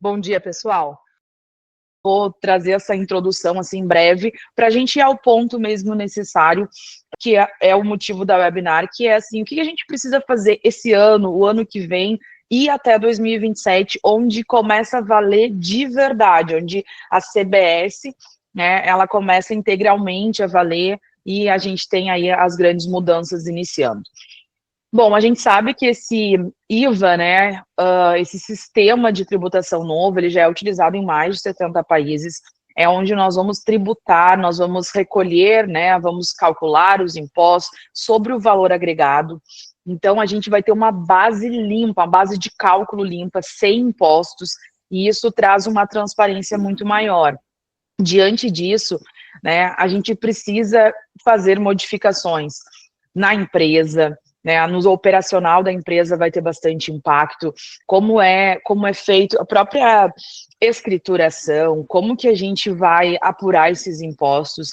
Bom dia, pessoal. Vou trazer essa introdução assim breve para a gente ir ao ponto mesmo necessário, que é o motivo da webinar, que é assim, o que a gente precisa fazer esse ano, o ano que vem e até 2027, onde começa a valer de verdade, onde a CBS, né, ela começa integralmente a valer e a gente tem aí as grandes mudanças iniciando. Bom, a gente sabe que esse IVA, né, esse sistema de tributação novo, ele já é utilizado em mais de 70 países, é onde nós vamos tributar, nós vamos recolher, né, vamos calcular os impostos sobre o valor agregado. Então, a gente vai ter uma base limpa, uma base de cálculo limpa, sem impostos, e isso traz uma transparência muito maior. Diante disso, né, a gente precisa fazer modificações na empresa, né, no operacional da empresa vai ter bastante impacto, como é feito a própria escrituração, como que a gente vai apurar esses impostos.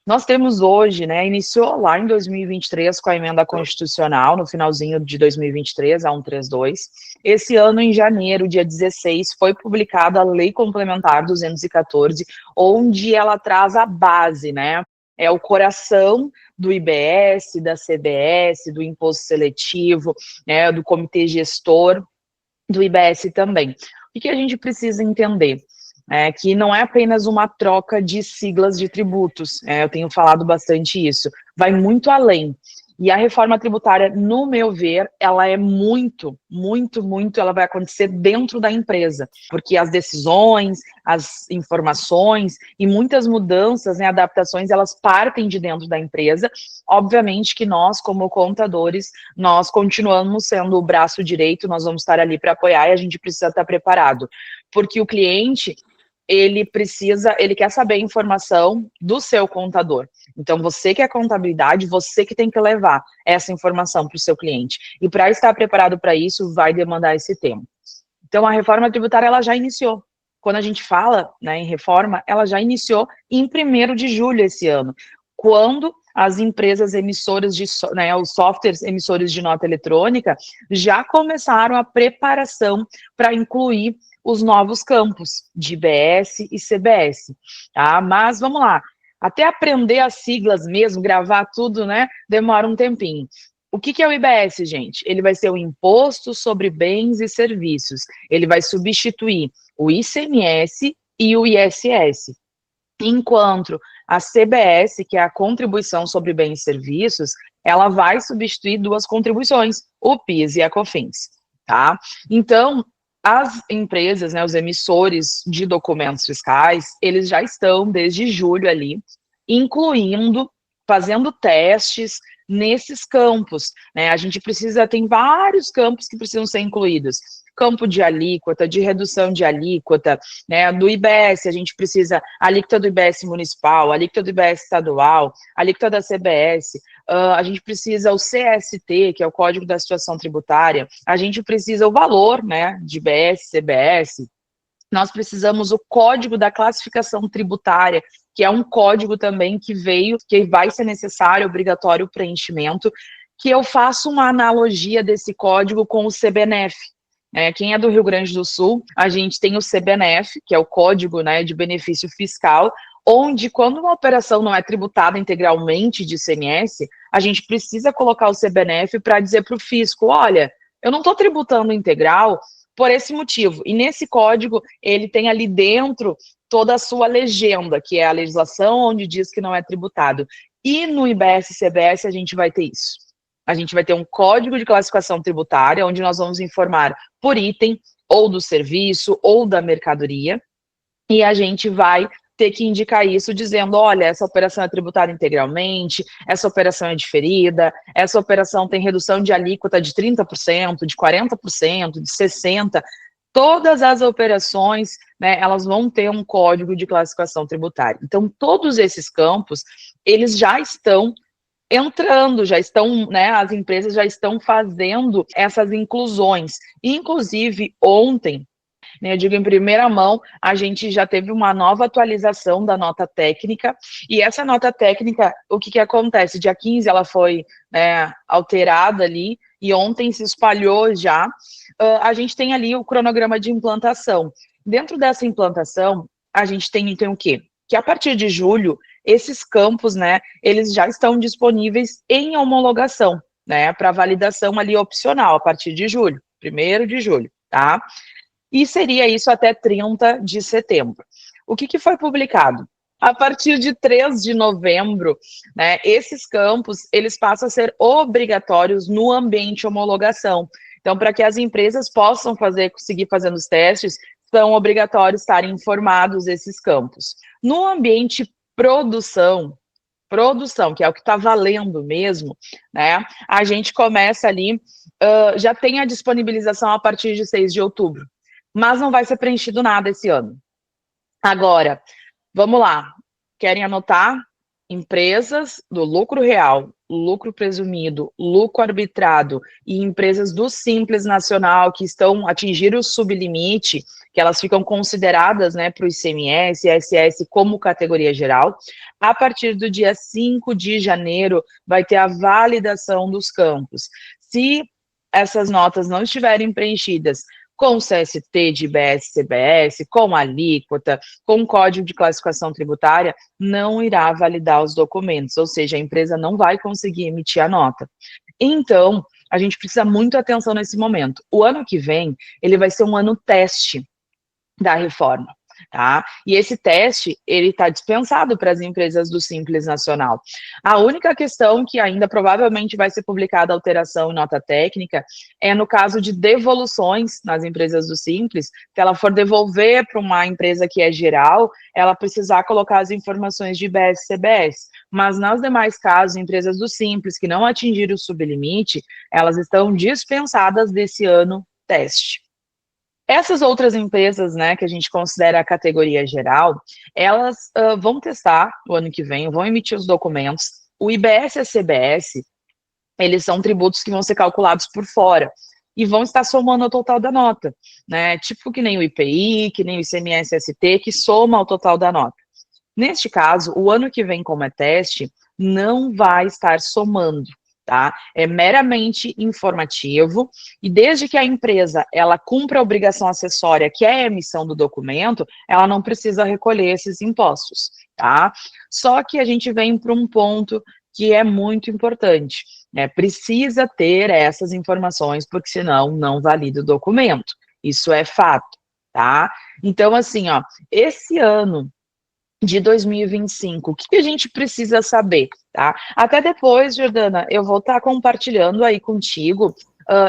Nós temos hoje, né, iniciou lá em 2023 com a emenda constitucional, no finalzinho de 2023, a 132. Esse ano, em janeiro, dia 16, foi publicada a Lei Complementar 214, onde ela traz a base, né, é o coração do IBS, da CBS, do imposto seletivo, né, do comitê gestor, do IBS também. O que a gente precisa entender? Que não é apenas uma troca de siglas de tributos, eu tenho falado bastante isso, vai muito além. E a reforma tributária, no meu ver, ela é muito, ela vai acontecer dentro da empresa, porque as decisões, as informações e muitas mudanças, né, adaptações, elas partem de dentro da empresa. Obviamente que nós, como contadores, nós continuamos sendo o braço direito, nós vamos estar ali para apoiar e a gente precisa estar preparado, porque o cliente, ele quer saber a informação do seu contador. Então, você que é contabilidade, você que tem que levar essa informação para o seu cliente. E para estar preparado para isso, vai demandar esse tempo. Então, a reforma tributária, ela já iniciou. Quando a gente fala, né, em reforma, ela já iniciou em 1º de julho esse ano, quando as empresas emissoras né, os softwares emissores de nota eletrônica já começaram a preparação para incluir os novos campos de IBS e CBS, tá? Mas vamos lá, até aprender as siglas mesmo, gravar tudo, né, demora um tempinho. O que é o IBS, gente? Ele vai ser o Imposto sobre Bens e Serviços. Ele vai substituir o ICMS e o ISS. Enquanto a CBS, que é a Contribuição sobre Bens e Serviços, ela vai substituir 2 contribuições, o PIS e a COFINS, tá? Então, as empresas, né, os emissores de documentos fiscais, eles já estão desde julho ali, incluindo, fazendo testes nesses campos, né? A gente tem vários campos que precisam ser incluídos. Campo de alíquota, de redução de alíquota, né, do IBS, a gente precisa alíquota do IBS municipal, alíquota do IBS estadual, alíquota da CBS, a gente precisa o CST, que é o Código da Situação Tributária, a gente precisa o valor, né, de IBS, CBS, nós precisamos o Código da Classificação Tributária, que é um código também que vai ser necessário, obrigatório o preenchimento, que eu faço uma analogia desse código com o CBNF. Quem é do Rio Grande do Sul, a gente tem o CBNF, que é o Código, né, de Benefício Fiscal, onde quando uma operação não é tributada integralmente de ICMS, a gente precisa colocar o CBNF para dizer para o fisco, olha, eu não estou tributando integral por esse motivo. E nesse código, ele tem ali dentro toda a sua legenda, que é a legislação onde diz que não é tributado. E no IBS e CBS a gente vai ter isso. A gente vai ter um código de classificação tributária, onde nós vamos informar por item, ou do serviço, ou da mercadoria, e a gente vai ter que indicar isso dizendo, olha, essa operação é tributada integralmente, essa operação é diferida, essa operação tem redução de alíquota de 30%, de 40%, de 60%, todas as operações, né, elas vão ter um código de classificação tributária. Então, todos esses campos, eles já estão entrando, já estão, né, as empresas já estão fazendo essas inclusões. Inclusive, ontem, né, eu digo em primeira mão, a gente já teve uma nova atualização da nota técnica, e essa nota técnica, o que acontece? Dia 15 ela foi, né, alterada ali, e ontem se espalhou já, a gente tem ali o cronograma de implantação. Dentro dessa implantação, a gente tem o quê? Que a partir de julho, esses campos, né, eles já estão disponíveis em homologação, né, para validação ali opcional, a partir de julho, 1º de julho, tá? E seria isso até 30 de setembro. O que foi publicado? A partir de 3 de novembro, né, esses campos, eles passam a ser obrigatórios no ambiente homologação. Então, para que as empresas possam seguir fazendo os testes, são obrigatórios estarem informados esses campos. No ambiente produção, que é o que está valendo mesmo, né, a gente começa ali, já tem a disponibilização a partir de 6 de outubro, mas não vai ser preenchido nada esse ano. Agora, vamos lá, querem anotar? Empresas do lucro real, lucro presumido, lucro arbitrado e empresas do Simples Nacional que atingiram o sublimite, que elas ficam consideradas, né, para o ICMS e ISS como categoria geral, a partir do dia 5 de janeiro vai ter a validação dos campos. Se essas notas não estiverem preenchidas com CST de IBS, CBS, com alíquota, com código de classificação tributária, não irá validar os documentos, ou seja, a empresa não vai conseguir emitir a nota. Então, a gente precisa muito atenção nesse momento. O ano que vem, ele vai ser um ano teste da reforma, tá? E esse teste, ele está dispensado para as empresas do Simples Nacional. A única questão que ainda provavelmente vai ser publicada alteração em nota técnica é no caso de devoluções nas empresas do Simples, se ela for devolver para uma empresa que é geral, ela precisar colocar as informações de IBS e CBS. Mas nos demais casos, empresas do Simples que não atingiram o sublimite, elas estão dispensadas desse ano teste. Essas outras empresas, né, que a gente considera a categoria geral, elas vão testar o ano que vem, vão emitir os documentos. O IBS e a CBS, eles são tributos que vão ser calculados por fora e vão estar somando ao total da nota, né, tipo que nem o IPI, que nem o ICMS-ST, que soma ao total da nota. Neste caso, o ano que vem, como é teste, não vai estar somando, tá? É meramente informativo, e desde que a empresa ela cumpra a obrigação acessória, que é a emissão do documento, ela não precisa recolher esses impostos, tá? Só que a gente vem para um ponto que é muito importante, né? Precisa ter essas informações, porque senão não valida o documento. Isso é fato, tá? Então, assim, ó, esse ano de 2025, o que a gente precisa saber, tá? Até depois, Jordana, eu vou estar compartilhando aí contigo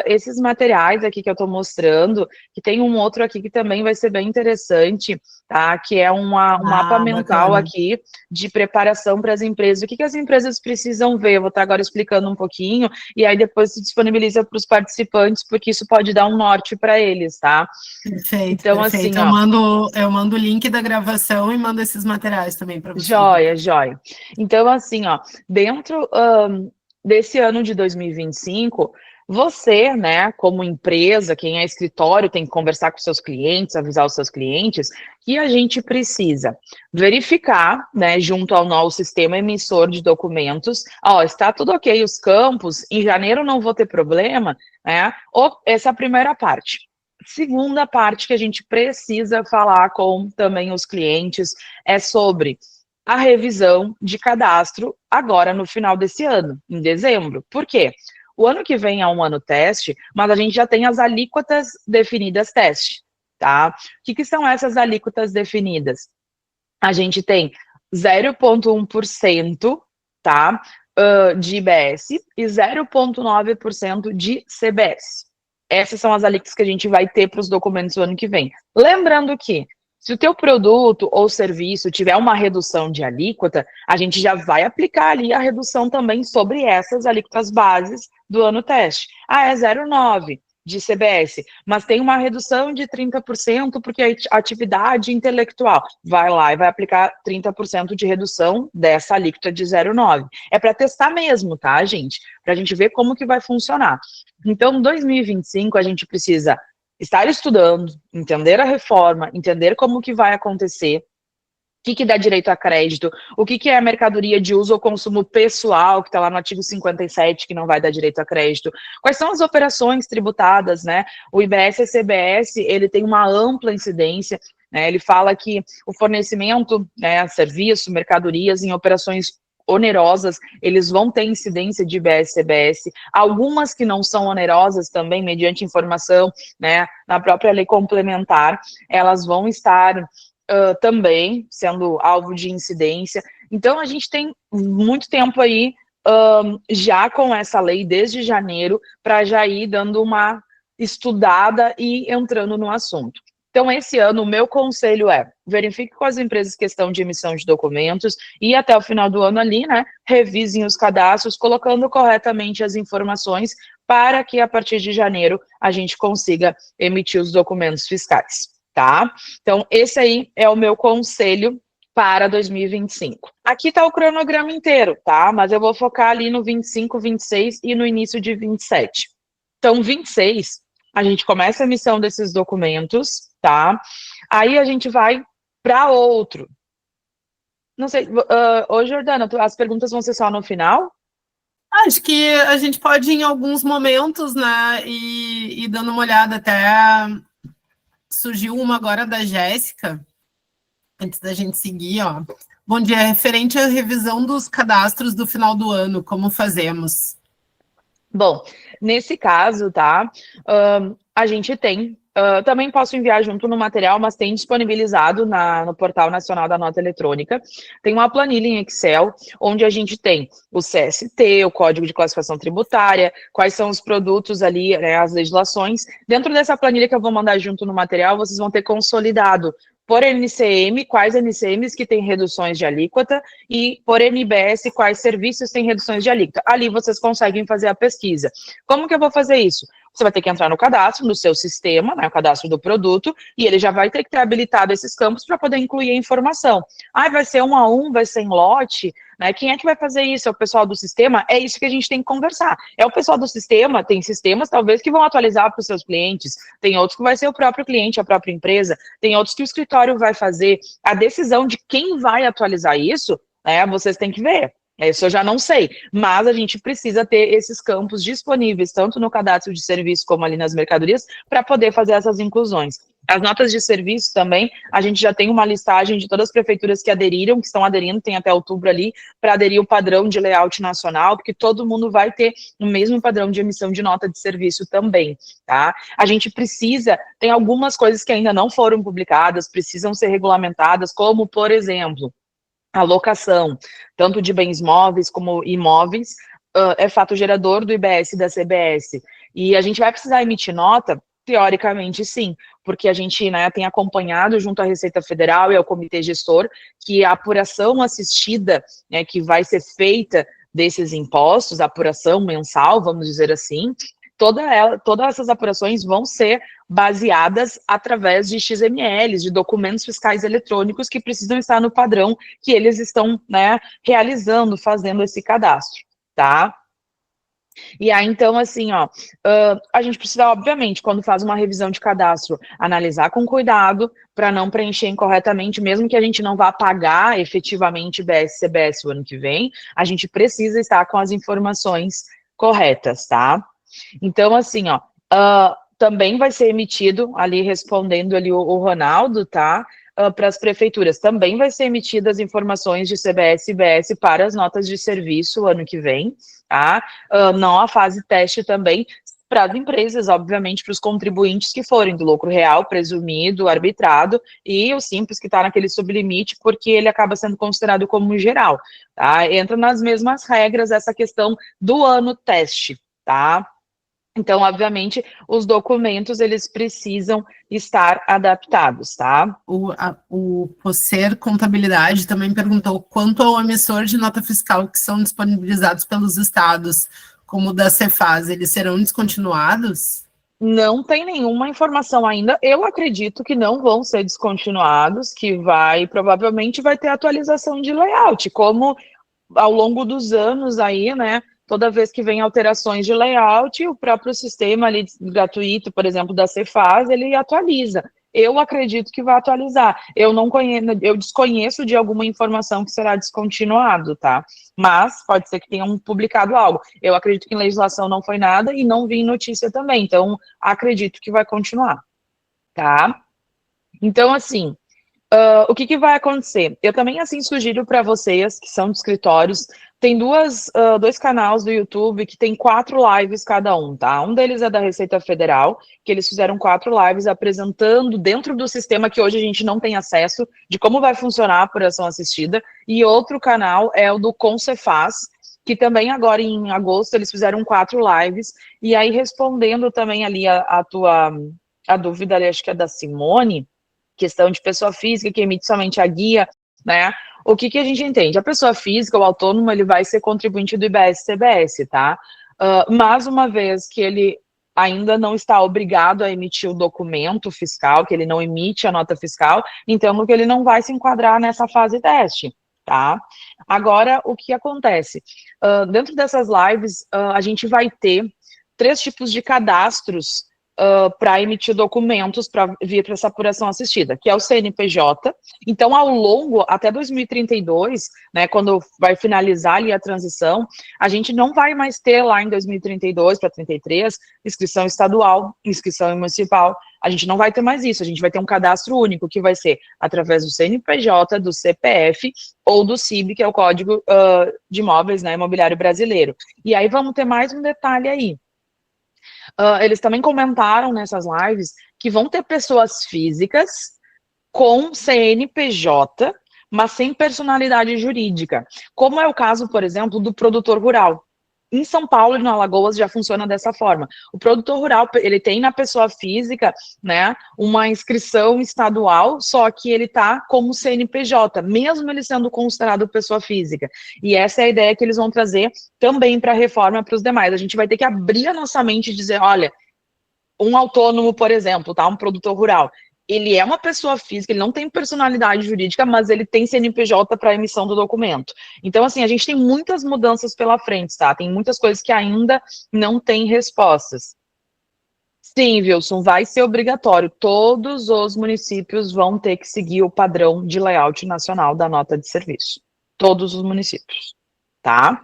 esses materiais aqui que eu estou mostrando, que tem um outro aqui que também vai ser bem interessante, tá? Que é um mapa mental bacana. aqui de preparação para as empresas. O que as empresas precisam ver? Eu vou estar agora explicando um pouquinho, e aí depois se disponibiliza para os participantes, porque isso pode dar um norte para eles, tá? Perfeito, Então, perfeito. assim, ó, Eu mando o link da gravação e mando esses materiais também para vocês. joia, joia. Então, assim, ó, dentro desse ano de 2025, você, né, como empresa, quem é escritório, tem que conversar com seus clientes, avisar os seus clientes, que a gente precisa verificar, né, junto ao nosso sistema emissor de documentos, ó, está tudo ok, os campos, em janeiro não vou ter problema, né, essa é a primeira parte. Segunda parte que a gente precisa falar com também os clientes é sobre a revisão de cadastro agora no final desse ano, em dezembro. Por quê? O ano que vem é um ano teste, mas a gente já tem as alíquotas definidas teste, tá? O que são essas alíquotas definidas? A gente tem 0,1%, tá? De IBS e 0,9% de CBS. Essas são as alíquotas que a gente vai ter para os documentos do ano que vem. Lembrando que, se o teu produto ou serviço tiver uma redução de alíquota, a gente já vai aplicar ali a redução também sobre essas alíquotas bases do ano teste. Ah, é 0,9% de CBS, mas tem uma redução de 30% porque é atividade intelectual. Vai lá e vai aplicar 30% de redução dessa alíquota de 0,9%. É para testar mesmo, tá, gente? Para a gente ver como que vai funcionar. Então, 2025, a gente precisa estar estudando, entender a reforma, entender como que vai acontecer, que dá direito a crédito, o que é mercadoria de uso ou consumo pessoal, que está lá no artigo 57, que não vai dar direito a crédito, quais são as operações tributadas, né? O IBS e CBS, ele tem uma ampla incidência, né? Ele fala que o fornecimento, né, serviço, mercadorias em operações onerosas, eles vão ter incidência de IBS e CBS, algumas que não são onerosas também, mediante informação, né, na própria lei complementar, elas vão estar também sendo alvo de incidência. Então, a gente tem muito tempo aí já com essa lei, desde janeiro, para já ir dando uma estudada e entrando no assunto. Então, esse ano, o meu conselho é, verifique com as empresas questão de emissão de documentos e até o final do ano ali, né, revisem os cadastros, colocando corretamente as informações para que a partir de janeiro a gente consiga emitir os documentos fiscais. Tá? Então, esse aí é o meu conselho para 2025. Aqui está o cronograma inteiro, tá? Mas eu vou focar ali no 25, 26 e no início de 27. Então, 26, a gente começa a emissão desses documentos, tá? Aí a gente vai para outro. Não sei, ô Jordana, as perguntas vão ser só no final? Acho que a gente pode, em alguns momentos, né, ir dando uma olhada até. Surgiu uma agora da Jéssica, antes da gente seguir, ó. Bom dia, referente à revisão dos cadastros do final do ano, como fazemos? Bom, nesse caso, tá, a gente tem, também posso enviar junto no material, mas tem disponibilizado no Portal Nacional da Nota Eletrônica, tem uma planilha em Excel, onde a gente tem o CST, o Código de Classificação Tributária, quais são os produtos ali, né, as legislações. Dentro dessa planilha que eu vou mandar junto no material, vocês vão ter consolidado por NCM, quais NCMs que têm reduções de alíquota, e por NBS, quais serviços têm reduções de alíquota. Ali vocês conseguem fazer a pesquisa. Como que eu vou fazer isso? Você vai ter que entrar no cadastro, no seu sistema, né, o cadastro do produto, e ele já vai ter que ter habilitado esses campos para poder incluir a informação. Ah, vai ser 1 a 1, vai ser em lote, né? Quem é que vai fazer isso? É o pessoal do sistema? É isso que a gente tem que conversar. É o pessoal do sistema, tem sistemas talvez que vão atualizar para os seus clientes, tem outros que vai ser o próprio cliente, a própria empresa, tem outros que o escritório vai fazer. A decisão de quem vai atualizar isso, né, vocês têm que ver. Isso eu já não sei, mas a gente precisa ter esses campos disponíveis, tanto no cadastro de serviço como ali nas mercadorias, para poder fazer essas inclusões. As notas de serviço também, a gente já tem uma listagem de todas as prefeituras que aderiram, que estão aderindo, tem até outubro ali, para aderir o padrão de layout nacional, porque todo mundo vai ter o mesmo padrão de emissão de nota de serviço também, tá? A gente precisa, tem algumas coisas que ainda não foram publicadas, precisam ser regulamentadas, como, por exemplo, a locação, tanto de bens móveis como imóveis, é fato gerador do IBS e da CBS. E a gente vai precisar emitir nota? Teoricamente, sim, porque a gente, né, tem acompanhado junto à Receita Federal e ao Comitê Gestor que a apuração assistida, né, que vai ser feita desses impostos, a apuração mensal, vamos dizer assim, todas essas apurações vão ser baseadas através de XMLs, de documentos fiscais eletrônicos que precisam estar no padrão que eles estão, né, realizando, fazendo esse cadastro, tá? E aí, então, assim, ó, a gente precisa, obviamente, quando faz uma revisão de cadastro, analisar com cuidado para não preencher incorretamente, mesmo que a gente não vá pagar efetivamente BS e CBS o ano que vem, a gente precisa estar com as informações corretas, tá? Então, assim, ó, também vai ser emitido, ali respondendo ali o Ronaldo, tá? Para as prefeituras, também vai ser emitidas as informações de CBS e IBS para as notas de serviço ano que vem, tá? Não a fase teste também, para as empresas, obviamente, para os contribuintes que forem do lucro real, presumido, arbitrado, e o simples que está naquele sublimite, porque ele acaba sendo considerado como geral, tá? Entra nas mesmas regras essa questão do ano teste, tá? Então, obviamente, os documentos, eles precisam estar adaptados, tá? O Posser Contabilidade também perguntou quanto ao emissor de nota fiscal que são disponibilizados pelos estados, como o da Cefaz, eles serão descontinuados? Não tem nenhuma informação ainda. Eu acredito que não vão ser descontinuados, que provavelmente vai ter atualização de layout, como ao longo dos anos aí, né? Toda vez que vem alterações de layout, o próprio sistema ali gratuito, por exemplo, da Cefaz, ele atualiza. eu acredito que vai atualizar. Eu desconheço de alguma informação que será descontinuado, tá? Mas pode ser que tenham publicado algo. Eu acredito que em legislação não foi nada e não vi em notícia também, então acredito que vai continuar, tá? Então, assim, o que vai acontecer? Eu também, assim, sugiro para vocês que são de escritórios, tem dois canais do YouTube que tem 4 lives cada um, tá? Um deles é da Receita Federal, que eles fizeram 4 lives apresentando dentro do sistema que hoje a gente não tem acesso, de como vai funcionar a apuração assistida, e outro canal é o do Concefaz, que também agora em agosto eles fizeram 4 lives, e aí respondendo também ali a dúvida ali, acho que é da Simone, questão de pessoa física que emite somente a guia, né? O que a gente entende? A pessoa física, o autônomo, ele vai ser contribuinte do IBS-CBS, tá? Mas uma vez que ele ainda não está obrigado a emitir o documento fiscal, que ele não emite a nota fiscal, então que ele não vai se enquadrar nessa fase teste, tá? Agora, o que acontece? Dentro dessas lives, a gente vai ter 3 tipos de cadastros para emitir documentos para vir para essa apuração assistida, que é o CNPJ. Então, ao longo, até 2032, né, quando vai finalizar ali a transição, a gente não vai mais ter lá em 2032 para 33 inscrição estadual, inscrição municipal, a gente não vai ter mais isso, a gente vai ter um cadastro único, que vai ser através do CNPJ, do CPF ou do CIB, que é o Código de Imóveis, né, Imobiliário Brasileiro. E aí vamos ter mais um detalhe aí. Eles também comentaram nessas lives que vão ter pessoas físicas com CNPJ, mas sem personalidade jurídica, como é o caso, por exemplo, do produtor rural. Em São Paulo e no Alagoas já funciona dessa forma. O produtor rural, ele tem na pessoa física, né, uma inscrição estadual, só que ele está como CNPJ, mesmo ele sendo considerado pessoa física. E essa é a ideia que eles vão trazer também para a reforma para os demais. A gente vai ter que abrir a nossa mente e dizer, olha, um autônomo, por exemplo, tá, um produtor rural, ele é uma pessoa física, ele não tem personalidade jurídica, mas ele tem CNPJ para emissão do documento. Então, assim, a gente tem muitas mudanças pela frente, tá? Tem muitas coisas que ainda não têm respostas. Sim, Wilson, vai ser obrigatório. Todos os municípios vão ter que seguir o padrão de layout nacional da nota de serviço. Todos os municípios, tá?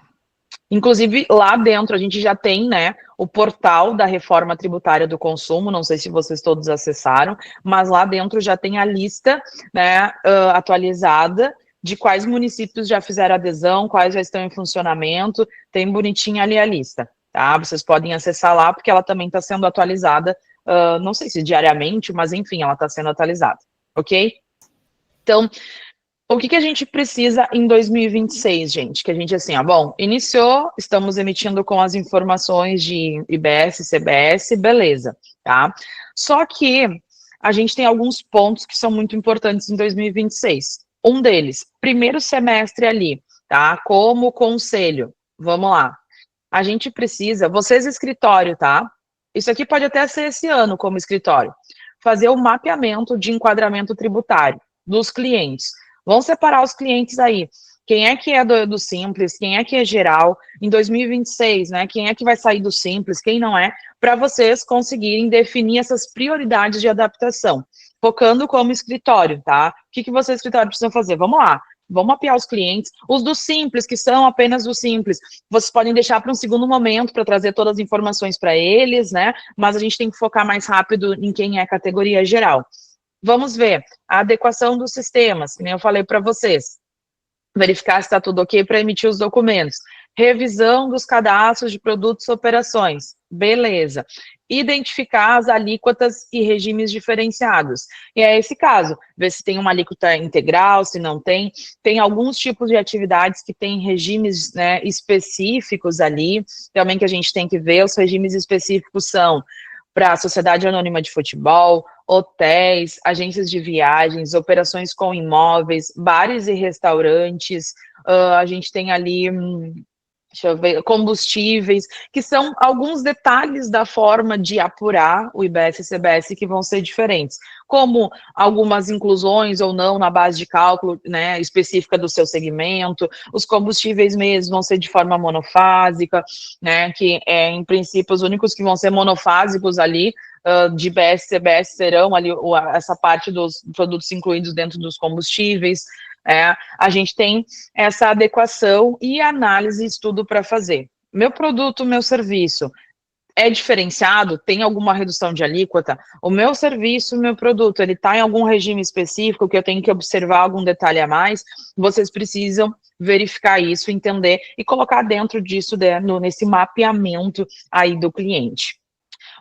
Inclusive, lá dentro a gente já tem, né, o portal da Reforma Tributária do Consumo, não sei se vocês todos acessaram, mas lá dentro já tem a lista, né, atualizada de quais municípios já fizeram adesão, quais já estão em funcionamento, tem bonitinha ali a lista, tá? Vocês podem acessar lá, porque ela também está sendo atualizada, não sei se diariamente, mas enfim, ela está sendo atualizada, ok? Então, o que a gente precisa em 2026, gente? Que a gente, assim, bom, iniciou, estamos emitindo com as informações de IBS, CBS, beleza, tá? Só que a gente tem alguns pontos que são muito importantes em 2026. Um deles, primeiro semestre ali, tá? Como conselho, vamos lá. A gente precisa, vocês escritório, tá? Isso aqui pode até ser esse ano como escritório. Fazer o mapeamento de enquadramento tributário dos clientes. Vão separar os clientes aí. Quem é que é do Simples, quem é que é geral, em 2026, né? Quem é que vai sair do Simples, quem não é, para vocês conseguirem definir essas prioridades de adaptação, focando como escritório, tá? O que vocês, escritório, precisam fazer? Vamos lá. Vamos mapear os clientes, os do Simples, que são apenas do Simples, vocês podem deixar para um segundo momento para trazer todas as informações para eles, né? Mas a gente tem que focar mais rápido em quem é categoria geral. Vamos ver a adequação dos sistemas, que nem eu falei para vocês. Verificar se está tudo ok para emitir os documentos. Revisão dos cadastros de produtos e operações. Beleza. Identificar as alíquotas e regimes diferenciados. E é esse caso. Ver se tem uma alíquota integral, se não tem. Tem alguns tipos de atividades que têm regimes, né, específicos ali. Também que a gente tem que ver. Os regimes específicos são para a Sociedade Anônima de Futebol, hotéis, agências de viagens, operações com imóveis, bares e restaurantes, a gente tem ali deixa eu ver, combustíveis, que são alguns detalhes da forma de apurar o IBS e CBS que vão ser diferentes, como algumas inclusões ou não na base de cálculo, né, específica do seu segmento, os combustíveis mesmo vão ser de forma monofásica, né, que em princípio os únicos que vão ser monofásicos ali, de IBS e CBS serão ali essa parte dos produtos incluídos dentro dos combustíveis. A gente tem essa adequação e análise e estudo para fazer. Meu produto, meu serviço é diferenciado? Tem alguma redução de alíquota? O meu serviço, meu produto, ele está em algum regime específico que eu tenho que observar algum detalhe a mais? Vocês precisam verificar isso, entender e colocar dentro disso, nesse mapeamento aí do cliente.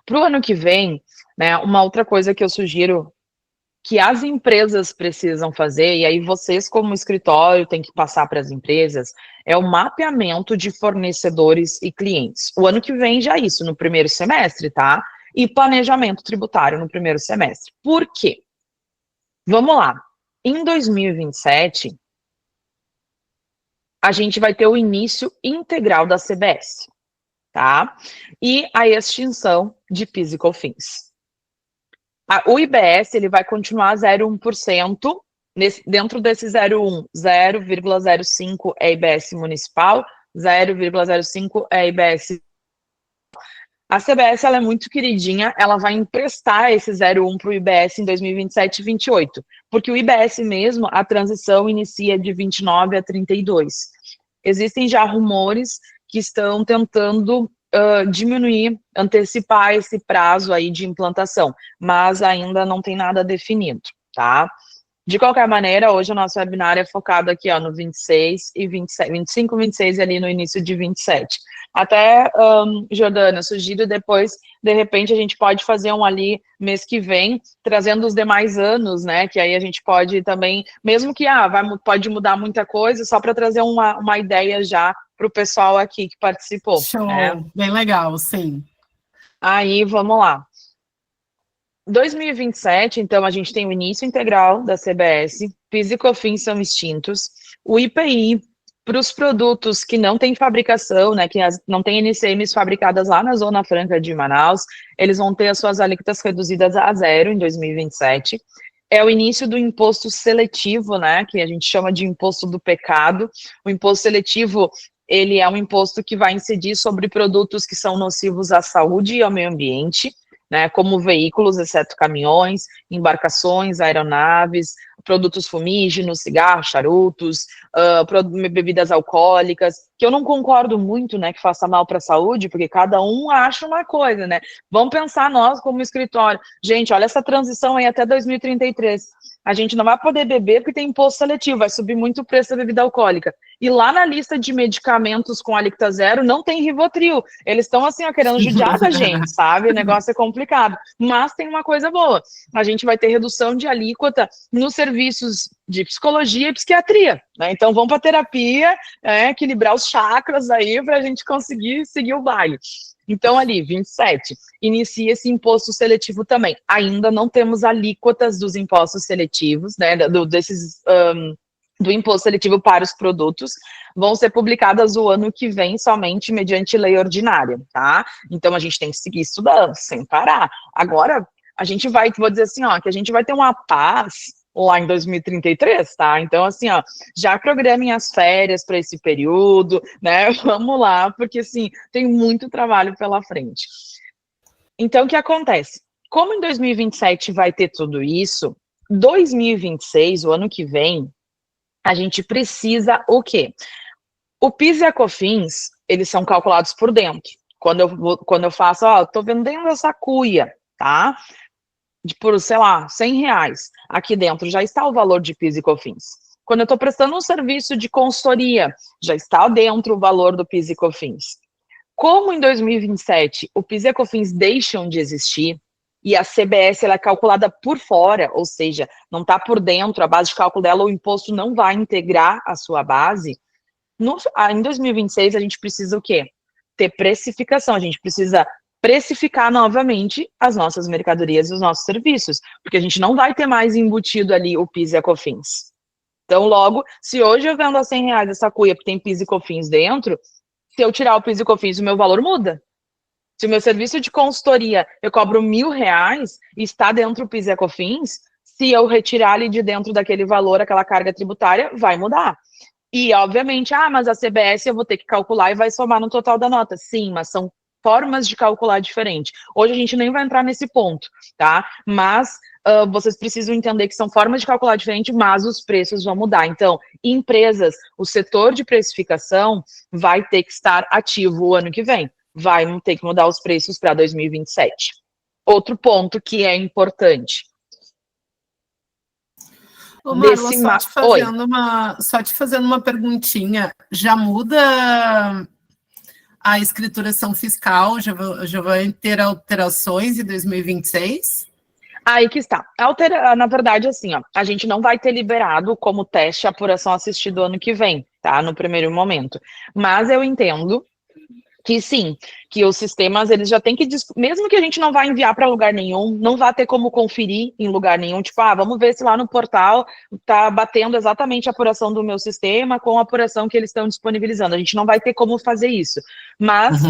Para o ano que vem, né, uma outra coisa que eu sugiro que as empresas precisam fazer, e aí vocês como escritório têm que passar para as empresas, é o mapeamento de fornecedores e clientes. O ano que vem já isso, no primeiro semestre, tá? E planejamento tributário no primeiro semestre. Por quê? Vamos lá. Em 2027, a gente vai ter o início integral da CBS, tá? E a extinção de PIS e COFINS. O IBS ele vai continuar 0,1%, dentro desse 0,1, 0,05 é IBS municipal, 0,05 é IBS. A CBS ela é muito queridinha, ela vai emprestar esse 0,1 para o IBS em 2027 e 2028, porque o IBS mesmo, a transição inicia de 29 a 32. Existem já rumores que estão tentando diminuir, antecipar esse prazo aí de implantação, mas ainda não tem nada definido, tá? De qualquer maneira, hoje o nosso webinar é focado aqui, ó, no 26 e 27, 25, 26 e ali no início de 27. Até, Jordana, sugiro depois, de repente, a gente pode fazer um ali mês que vem, trazendo os demais anos, né, que aí a gente pode também, mesmo que, pode mudar muita coisa, só para trazer uma ideia já para o pessoal aqui que participou. Show, bem legal, sim. Aí, vamos lá. 2027, então, a gente tem o início integral da CBS, PIS e COFINS são extintos, o IPI, para os produtos que não têm fabricação, né, que não têm NCMs fabricadas lá na Zona Franca de Manaus, eles vão ter as suas alíquotas reduzidas a 0 em 2027. É o início do imposto seletivo, né, que a gente chama de imposto do pecado. O imposto seletivo, ele é um imposto que vai incidir sobre produtos que são nocivos à saúde e ao meio ambiente, né, como veículos, exceto caminhões, embarcações, aeronaves, produtos fumígenos, cigarros, charutos, bebidas alcoólicas, que eu não concordo muito, né, que faça mal para a saúde, porque cada um acha uma coisa, né? Vamos pensar nós como escritório. Gente, olha essa transição aí até 2033. A gente não vai poder beber porque tem imposto seletivo, vai subir muito o preço da bebida alcoólica. E lá na lista de medicamentos com alíquota zero não tem Rivotril. Eles estão assim, ó, querendo judiar da gente, sabe? O negócio é complicado. Mas tem uma coisa boa. A gente vai ter redução de alíquota nos serviços de psicologia e psiquiatria, né? Então vamos para terapia, equilibrar os chakras aí para a gente conseguir seguir o baile. Então, ali, 27, inicia esse imposto seletivo também. Ainda não temos alíquotas dos impostos seletivos, né, do imposto seletivo para os produtos, vão ser publicadas o ano que vem somente mediante lei ordinária, tá? Então, a gente tem que seguir estudando, sem parar. Agora, a gente vai, vou dizer assim, ó, que a gente vai ter uma paz lá em 2033, tá? Então, assim, ó, já programem as férias para esse período, né? Vamos lá, porque, assim, tem muito trabalho pela frente. Então, o que acontece? Como em 2027 vai ter tudo isso, 2026, o ano que vem, a gente precisa o quê? O PIS e a COFINS, eles são calculados por dentro. Quando eu faço, ó, tô vendendo essa cuia, tá? Por, sei lá, R$100, aqui dentro já está o valor de PIS e COFINS. Quando eu estou prestando um serviço de consultoria, já está dentro o valor do PIS e COFINS. Como em 2027 o PIS e a COFINS deixam de existir, e a CBS ela é calculada por fora, ou seja, não está por dentro, a base de cálculo dela, o imposto não vai integrar a sua base, em 2026 a gente precisa o quê? Ter precificação, a gente precisa precificar novamente as nossas mercadorias e os nossos serviços, porque a gente não vai ter mais embutido ali o PIS e a COFINS. Então, logo, se hoje eu vendo a R$100 essa cuia que tem PIS e COFINS dentro, Se eu tirar o PIS e COFINS, o meu valor muda. Se o meu serviço de consultoria eu cobro R$1.000 e está dentro do PIS e COFINS, se eu retirar ali de dentro daquele valor, aquela carga tributária, vai mudar. E, obviamente, mas a CBS eu vou ter que calcular e vai somar no total da nota. Sim, mas são formas de calcular diferente. Hoje a gente nem vai entrar nesse ponto, tá? Mas vocês precisam entender que são formas de calcular diferente, mas os preços vão mudar. Então, empresas, o setor de precificação vai ter que estar ativo o ano que vem. Vai ter que mudar os preços para 2027. Outro ponto que é importante. Ô, Marla, só te fazendo uma perguntinha. Já muda a escrituração fiscal? Já vai ter alterações em 2026? Aí que está. Na verdade, assim, a gente não vai ter liberado como teste a apuração assistida ano que vem, tá? No primeiro momento. Mas eu entendo que sim, que os sistemas, eles já têm que, mesmo que a gente não vá enviar para lugar nenhum, não vai ter como conferir em lugar nenhum, tipo, vamos ver se lá no portal tá batendo exatamente a apuração do meu sistema com a apuração que eles estão disponibilizando. A gente não vai ter como fazer isso. Mas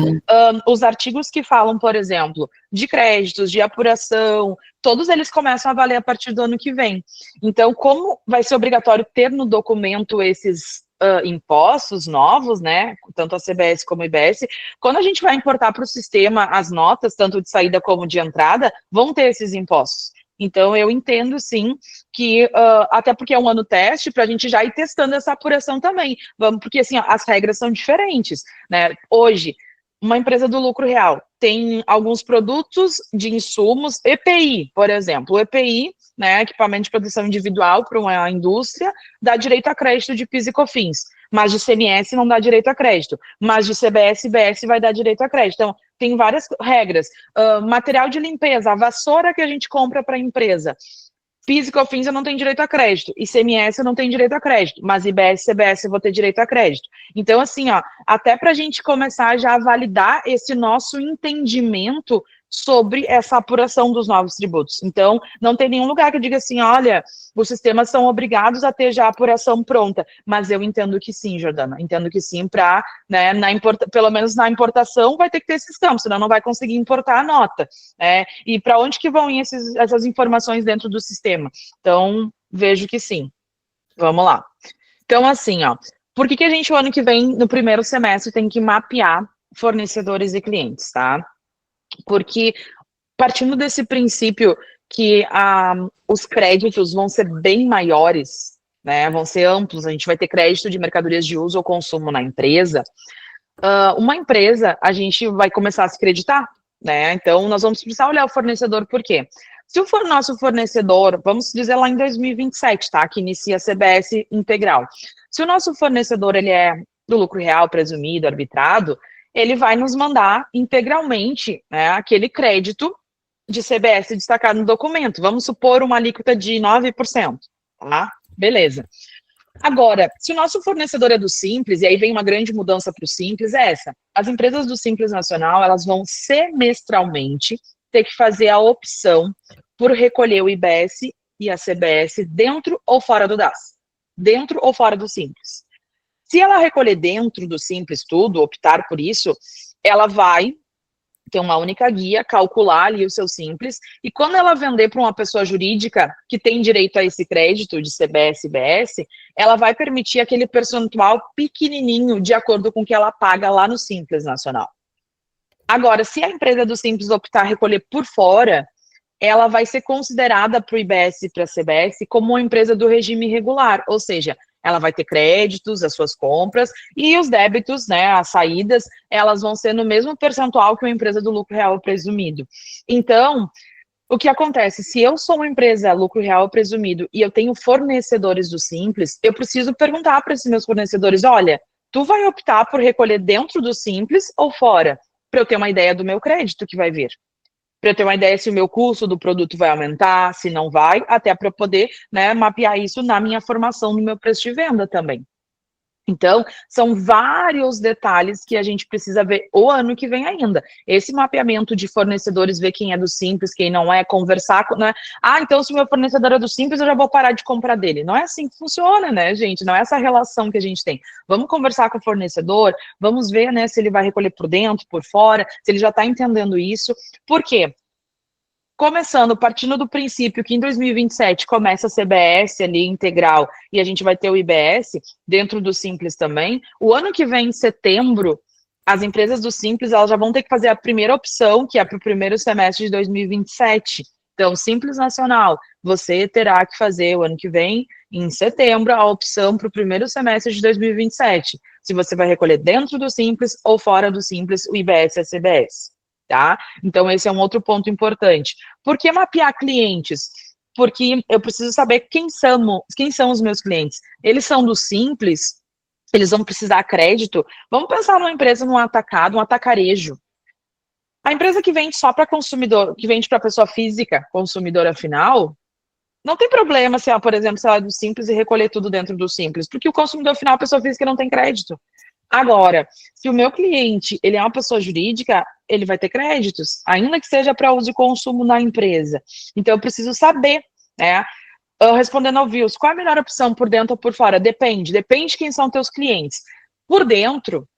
os artigos que falam, por exemplo, de créditos, de apuração, todos eles começam a valer a partir do ano que vem. Então, como vai ser obrigatório ter no documento esses impostos novos, né, tanto a CBS como a IBS, quando a gente vai importar para o sistema as notas, tanto de saída como de entrada, vão ter esses impostos. Então, eu entendo, sim, que, até porque é um ano teste, para a gente já ir testando essa apuração também, porque, assim, as regras são diferentes, né, hoje, uma empresa do lucro real tem alguns produtos de insumos, EPI, por exemplo, o EPI, né, equipamento de proteção individual para uma indústria, dá direito a crédito de PIS e COFINS, mas de CMS não dá direito a crédito, mas de CBS e IBS vai dar direito a crédito. Então, tem várias regras. Material de limpeza, a vassoura que a gente compra para a empresa, PIS e COFINS eu não tenho direito a crédito, ICMS eu não tenho direito a crédito, mas IBS e CBS eu vou ter direito a crédito. Então, assim, até para a gente começar já a validar esse nosso entendimento sobre essa apuração dos novos tributos. Então, não tem nenhum lugar que diga assim, olha, os sistemas são obrigados a ter já a apuração pronta, mas eu entendo que sim, Jordana, entendo que sim, para, né, pelo menos na importação vai ter que ter esses campos, senão não vai conseguir importar a nota, né, e para onde que vão ir essas informações dentro do sistema? Então, vejo que sim. Vamos lá. Então, assim, por que a gente, o ano que vem, no primeiro semestre, tem que mapear fornecedores e clientes, tá? Porque, partindo desse princípio que os créditos vão ser bem maiores, né, vão ser amplos, a gente vai ter crédito de mercadorias de uso ou consumo na empresa, uma empresa, a gente vai começar a se creditar, né, então nós vamos precisar olhar o fornecedor, por quê? Se o nosso fornecedor, vamos dizer lá em 2027, tá, que inicia a CBS integral, se o nosso fornecedor, ele é do lucro real, presumido, arbitrado, ele vai nos mandar integralmente, né, aquele crédito de CBS destacado no documento. Vamos supor uma alíquota de 9%, tá? Beleza. Agora, se o nosso fornecedor é do Simples, e aí vem uma grande mudança para o Simples, é essa. As empresas do Simples Nacional, elas vão semestralmente ter que fazer a opção por recolher o IBS e a CBS dentro ou fora do DAS. Dentro ou fora do Simples. Se ela recolher dentro do Simples tudo, optar por isso, ela vai ter uma única guia, calcular ali o seu Simples, e quando ela vender para uma pessoa jurídica que tem direito a esse crédito de CBS e IBS, ela vai permitir aquele percentual pequenininho de acordo com o que ela paga lá no Simples Nacional. Agora, se a empresa do Simples optar a recolher por fora, ela vai ser considerada para o IBS e para a CBS como uma empresa do regime regular, ou seja, ela vai ter créditos, as suas compras, e os débitos, né, as saídas, elas vão ser no mesmo percentual que uma empresa do lucro real presumido. Então, o que acontece? Se eu sou uma empresa lucro real presumido e eu tenho fornecedores do Simples, eu preciso perguntar para esses meus fornecedores, olha, tu vai optar por recolher dentro do Simples ou fora? Para eu ter uma ideia do meu crédito que vai vir. Para eu ter uma ideia se o meu custo do produto vai aumentar, se não vai, até para eu poder, né, mapear isso na minha formação, no meu preço de venda também. Então, são vários detalhes que a gente precisa ver o ano que vem ainda. Esse mapeamento de fornecedores, ver quem é do Simples, quem não é, conversar com, né? Ah, então se o meu fornecedor é do Simples, eu já vou parar de comprar dele. Não é assim que funciona, né, gente? Não é essa relação que a gente tem. Vamos conversar com o fornecedor, vamos ver, né, se ele vai recolher por dentro, por fora, se ele já está entendendo isso. Por quê? Começando, partindo do princípio que em 2027 começa a CBS ali integral e a gente vai ter o IBS dentro do Simples também, o ano que vem, em setembro, as empresas do Simples elas já vão ter que fazer a primeira opção, que é para o primeiro semestre de 2027. Então, Simples Nacional, você terá que fazer o ano que vem, em setembro, a opção para o primeiro semestre de 2027. Se você vai recolher dentro do Simples ou fora do Simples, o IBS e a CBS. Tá? Então, esse é um outro ponto importante. Por que mapear clientes? Porque eu preciso saber quem são os meus clientes. Eles são do Simples, eles vão precisar de crédito. Vamos pensar numa empresa, num atacado, um atacarejo. A empresa que vende só para consumidor, que vende para pessoa física, consumidora final, não tem problema se ela, por exemplo, se ela é do Simples e recolher tudo dentro do Simples, porque o consumidor final, a pessoa física, não tem crédito. Agora, se o meu cliente ele é uma pessoa jurídica, ele vai ter créditos, ainda que seja para uso e consumo na empresa. Então, eu preciso saber, né? Respondendo ao Vils, qual é a melhor opção, por dentro ou por fora? Depende de quem são teus clientes. Por dentro,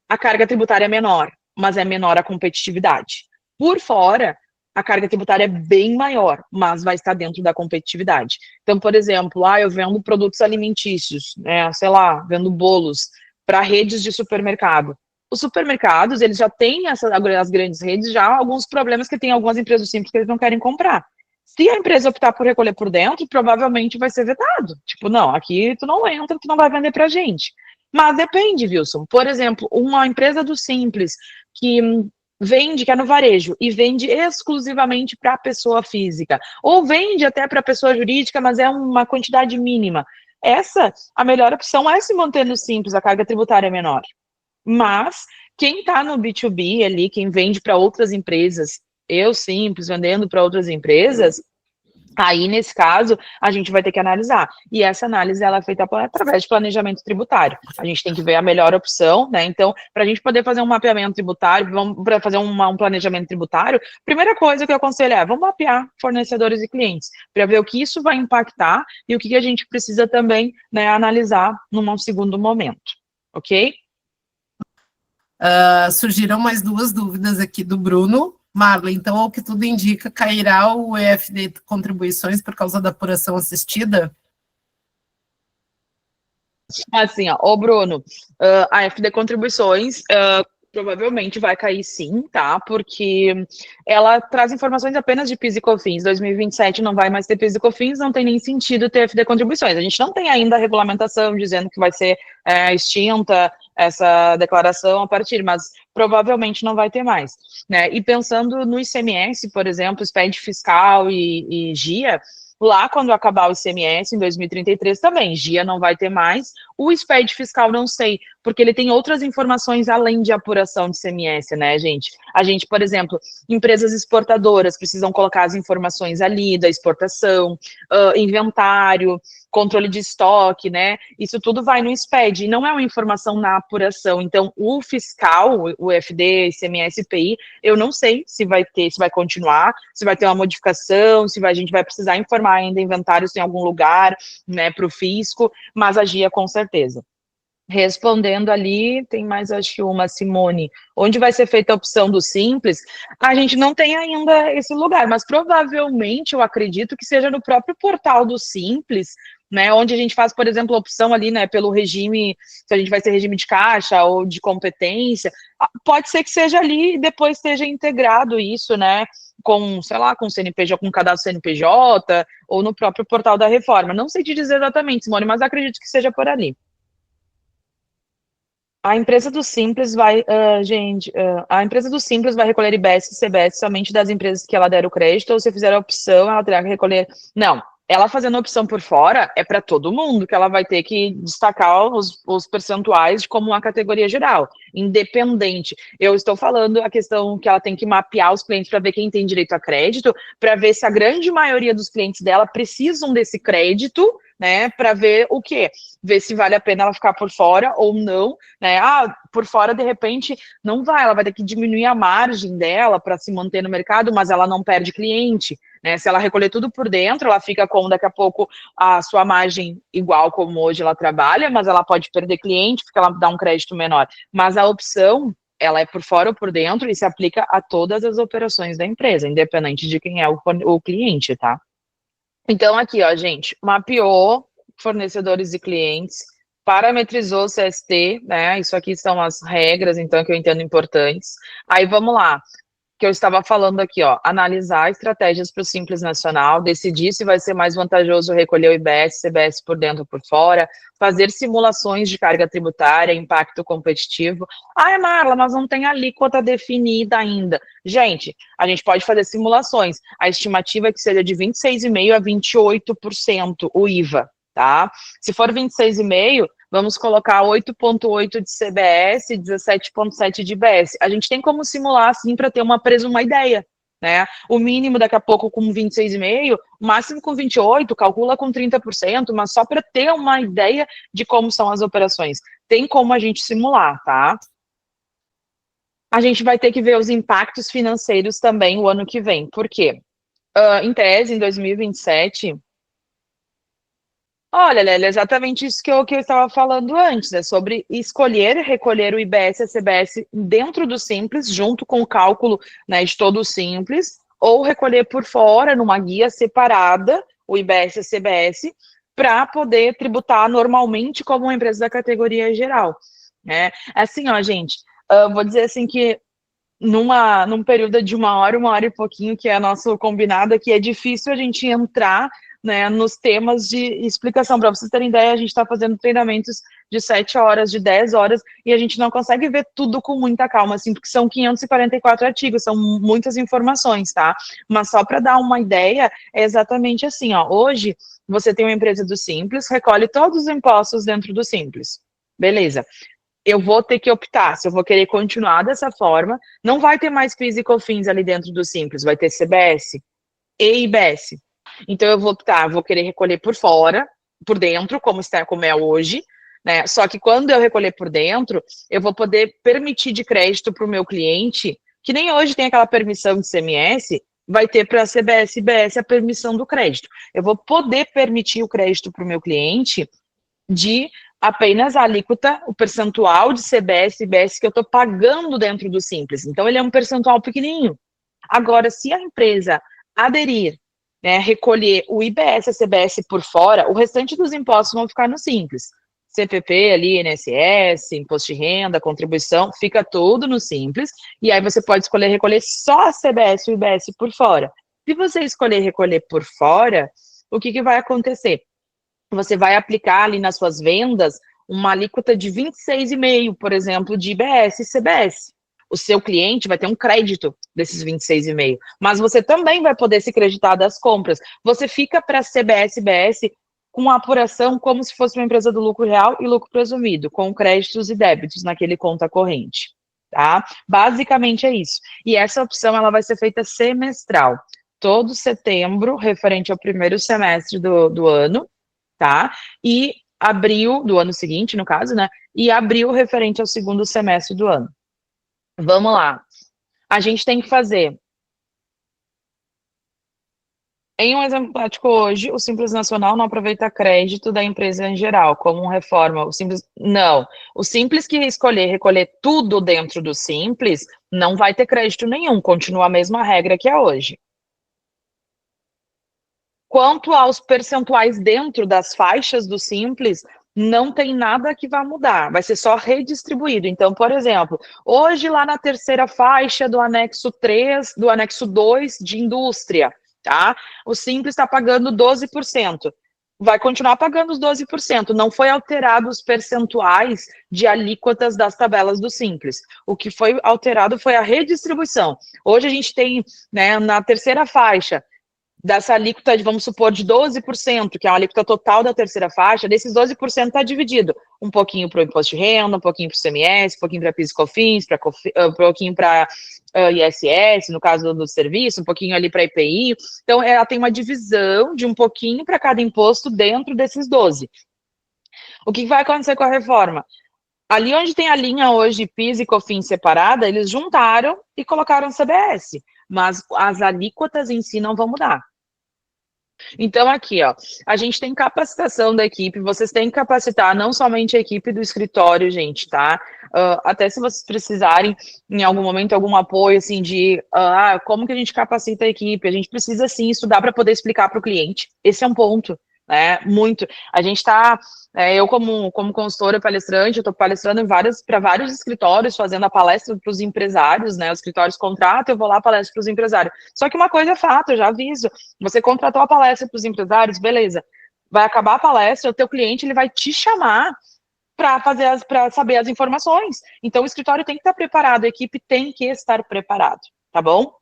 a carga tributária é menor, mas é menor a competitividade. Por fora, a carga tributária é bem maior, mas vai estar dentro da competitividade. Então, por exemplo, eu vendo produtos alimentícios, né, sei lá, vendo bolos, para redes de supermercado. Os supermercados, eles já têm, as grandes redes, já alguns problemas que tem algumas empresas simples que eles não querem comprar. Se a empresa optar por recolher por dentro, provavelmente vai ser vetado. Tipo, não, aqui tu não entra, tu não vai vender pra gente. Mas depende, Wilson. Por exemplo, uma empresa do Simples que vende, que é no varejo, e vende exclusivamente para a pessoa física, ou vende até para a pessoa jurídica, mas é uma quantidade mínima. A melhor opção é se manter no Simples, a carga tributária é menor. Mas quem está no B2B ali, quem vende para outras empresas, eu Simples vendendo para outras empresas, aí nesse caso a gente vai ter que analisar. E essa análise ela é feita através de planejamento tributário. A gente tem que ver a melhor opção, né? Então, para a gente poder fazer um mapeamento tributário, para fazer um planejamento tributário, primeira coisa que eu aconselho é, vamos mapear fornecedores e clientes, para ver o que isso vai impactar e o que a gente precisa também, né, analisar num segundo momento, ok? Surgiram mais duas dúvidas aqui do Bruno. Marla, então, ao que tudo indica, cairá o EFD de contribuições por causa da apuração assistida? Assim, ó, Bruno, a FD Contribuições provavelmente vai cair sim, tá? Porque ela traz informações apenas de PIS e COFINS. 2027 não vai mais ter PIS e COFINS, não tem nem sentido ter FD Contribuições. A gente não tem ainda a regulamentação dizendo que vai ser extinta essa declaração a partir, mas provavelmente não vai ter mais, né? E pensando no ICMS, por exemplo, SPED fiscal e GIA, lá quando acabar o ICMS em 2033 também, GIA não vai ter mais, o SPED fiscal não sei, porque ele tem outras informações além de apuração de ICMS, né, gente? A gente, por exemplo, empresas exportadoras precisam colocar as informações ali da exportação, inventário, controle de estoque, né? Isso tudo vai no SPED, e não é uma informação na apuração. Então, o fiscal, o FD, ICMS, IPI, eu não sei se vai ter, se vai continuar, se vai ter uma modificação, a gente vai precisar informar ainda inventários em algum lugar, né, para o fisco, mas a GIA com certeza. Respondendo ali, tem mais acho que uma, Simone, onde vai ser feita a opção do Simples, a gente não tem ainda esse lugar, mas provavelmente eu acredito que seja no próprio portal do Simples, né, onde a gente faz, por exemplo, a opção ali, né, pelo regime, se a gente vai ser regime de caixa ou de competência, pode ser que seja ali e depois esteja integrado isso, né, com, sei lá, com CNPJ, com cadastro CNPJ, ou no próprio portal da reforma. Não sei te dizer exatamente, Simone, mas acredito que seja por ali. A empresa do Simples vai, a empresa do Simples vai recolher IBS e CBS somente das empresas que ela der o crédito, ou se fizer a opção, ela terá que recolher. Não, ela fazendo a opção por fora, é para todo mundo que ela vai ter que destacar os percentuais como uma categoria geral, independente. Eu estou falando a questão que ela tem que mapear os clientes para ver quem tem direito a crédito, para ver se a grande maioria dos clientes dela precisam desse crédito, né, para ver o quê? Ver se vale a pena ela ficar por fora ou não, né? Por fora, de repente, não vai, ela vai ter que diminuir a margem dela para se manter no mercado, mas ela não perde cliente, né? Se ela recolher tudo por dentro, ela fica com, daqui a pouco, a sua margem igual como hoje ela trabalha, mas ela pode perder cliente, porque ela dá um crédito menor. Mas a opção, ela é por fora ou por dentro e se aplica a todas as operações da empresa, independente de quem é o cliente, tá? Então, aqui, ó, gente, mapeou fornecedores e clientes, parametrizou o CST, né? Isso aqui são as regras, então, que eu entendo importantes. Aí, vamos lá. Que eu estava falando aqui, ó, analisar estratégias para o Simples Nacional, decidir se vai ser mais vantajoso recolher o IBS, CBS por dentro ou por fora, fazer simulações de carga tributária, impacto competitivo. Ai, Marla, mas não tem alíquota definida ainda. Gente, a gente pode fazer simulações. A estimativa é que seja de 26,5% a 28% o IVA, tá? Se for 26,5%, vamos colocar 8,8 de CBS e 17,7 de IBS. A gente tem como simular, assim, para ter uma ideia, né? O mínimo, daqui a pouco, com 26,5, o máximo com 28, calcula com 30%, mas só para ter uma ideia de como são as operações. Tem como a gente simular, tá? A gente vai ter que ver os impactos financeiros também o ano que vem. Por quê? Em tese, em 2027... Olha, Lélia, exatamente isso que eu estava falando antes, é sobre escolher recolher o IBS e a CBS dentro do Simples, junto com o cálculo, né, de todo o Simples, ou recolher por fora, numa guia separada, o IBS e a CBS, para poder tributar normalmente como uma empresa da categoria geral. Né? Assim, ó, gente, vou dizer assim que num período de uma hora e pouquinho, que é nosso combinado aqui, é difícil a gente entrar, né, nos temas de explicação. Para vocês terem ideia, a gente está fazendo treinamentos de 7 horas, de 10 horas, e a gente não consegue ver tudo com muita calma, assim, porque são 544 artigos, são muitas informações, tá? Mas só para dar uma ideia, é exatamente assim, ó, hoje você tem uma empresa do Simples, recolhe todos os impostos dentro do Simples. Beleza. Eu vou ter que optar, se eu vou querer continuar dessa forma, não vai ter mais PIS e COFINS ali dentro do Simples, vai ter CBS e IBS. Então eu vou optar, vou querer recolher por fora, por dentro, como é hoje, né? Só que quando eu recolher por dentro, eu vou poder permitir de crédito para o meu cliente, que nem hoje tem aquela permissão de CMS, vai ter para a CBS e IBS a permissão do crédito. Eu vou poder permitir o crédito para o meu cliente de apenas a alíquota, o percentual de CBS e IBS que eu estou pagando dentro do Simples. Então, ele é um percentual pequenininho. Agora, se a empresa aderir, né, recolher o IBS e a CBS por fora, o restante dos impostos vão ficar no Simples. CPP ali, INSS, imposto de renda, contribuição, fica tudo no Simples, e aí você pode escolher recolher só a CBS e o IBS por fora. Se você escolher recolher por fora, o que vai acontecer? Você vai aplicar ali nas suas vendas uma alíquota de 26,5%, por exemplo, de IBS e CBS. O seu cliente vai ter um crédito desses 26,5%, mas você também vai poder se creditar das compras. Você fica para CBS e IBS com a apuração como se fosse uma empresa do lucro real e lucro presumido, com créditos e débitos naquele conta corrente. Tá? Basicamente é isso. E essa opção ela vai ser feita semestral. Todo setembro, referente ao primeiro semestre do ano, tá? E abril do ano seguinte, no caso, né? E abril referente ao segundo semestre do ano. Vamos lá. A gente tem que fazer. Em um exemplo prático hoje, o Simples Nacional não aproveita crédito da empresa em geral, como reforma. O Simples, não. O Simples que escolher recolher tudo dentro do Simples, não vai ter crédito nenhum, continua a mesma regra que é hoje. Quanto aos percentuais dentro das faixas do Simples, não tem nada que vai mudar, vai ser só redistribuído. Então, por exemplo, hoje lá na terceira faixa do anexo 3, do anexo 2 de indústria, tá? O Simples está pagando 12%. Vai continuar pagando os 12%, não foi alterado os percentuais de alíquotas das tabelas do Simples. O que foi alterado foi a redistribuição. Hoje a gente tem, né, na terceira faixa, dessa alíquota, vamos supor, de 12%, que é a alíquota total da terceira faixa, desses 12% está dividido um pouquinho para o imposto de renda, um pouquinho para o CMS, um pouquinho para PIS e COFINS, um pouquinho para ISS, no caso do serviço, um pouquinho ali para IPI. Então, ela tem uma divisão de um pouquinho para cada imposto dentro desses 12. O que vai acontecer com a reforma? Ali onde tem a linha hoje PIS e COFINS separada, eles juntaram e colocaram CBS, mas as alíquotas em si não vão mudar. Então, aqui, ó, a gente tem capacitação da equipe, vocês têm que capacitar não somente a equipe do escritório, gente, tá? Até se vocês precisarem, em algum momento, algum apoio, assim, de como que a gente capacita a equipe, a gente precisa, sim, estudar para poder explicar para o cliente. Esse é um ponto, né? Muito. A gente está, eu como consultora palestrante, eu estou palestrando para vários escritórios, fazendo a palestra para os empresários, né? Os escritórios contratam, eu vou lá palestra para os empresários. Só que uma coisa é fato, eu já aviso, você contratou a palestra para os empresários, beleza. Vai acabar a palestra, o teu cliente ele vai te chamar para saber as informações. Então, o escritório tem que estar preparado, a equipe tem que estar preparado, tá bom?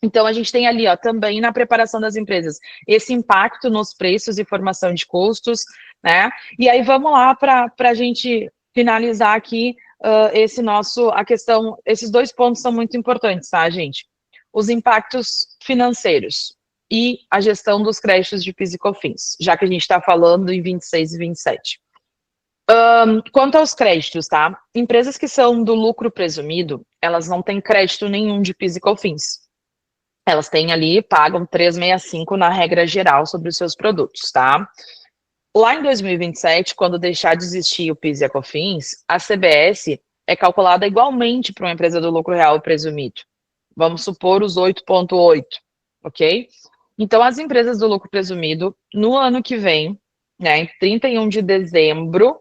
Então, a gente tem ali, ó, também na preparação das empresas, esse impacto nos preços e formação de custos, né? E aí, vamos lá para a gente finalizar aqui esses 2 pontos são muito importantes, tá, gente? Os impactos financeiros e a gestão dos créditos de PIS e COFINS, já que a gente está falando em 26 e 27. Quanto aos créditos, tá? Empresas que são do lucro presumido, elas não têm crédito nenhum de PIS e COFINS. Elas têm ali, pagam 365 na regra geral sobre os seus produtos, tá? Lá em 2027, quando deixar de existir o PIS e a COFINS, a CBS é calculada igualmente para uma empresa do lucro real presumido. Vamos supor os 8,8, ok? Então, as empresas do lucro presumido, no ano que vem, né, em 31 de dezembro,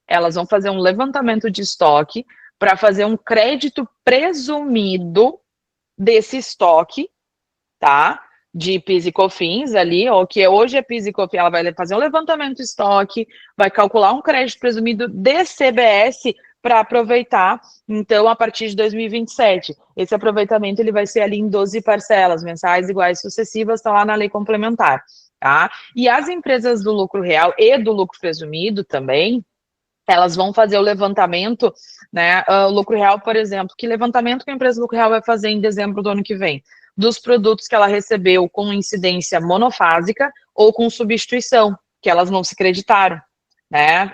elas vão fazer um levantamento de estoque para fazer um crédito presumido desse estoque, tá? De PIS e COFINS ali, ou que hoje é PIS e COFINS, ela vai fazer um levantamento de estoque, vai calcular um crédito presumido de CBS para aproveitar, então, a partir de 2027. Esse aproveitamento ele vai ser ali em 12 parcelas, mensais iguais sucessivas, está lá na lei complementar, tá? E as empresas do lucro real e do lucro presumido também, elas vão fazer o levantamento, né, o lucro real, por exemplo, que levantamento que a empresa do lucro real vai fazer em dezembro do ano que vem? Dos produtos que ela recebeu com incidência monofásica ou com substituição, que elas não se creditaram, né?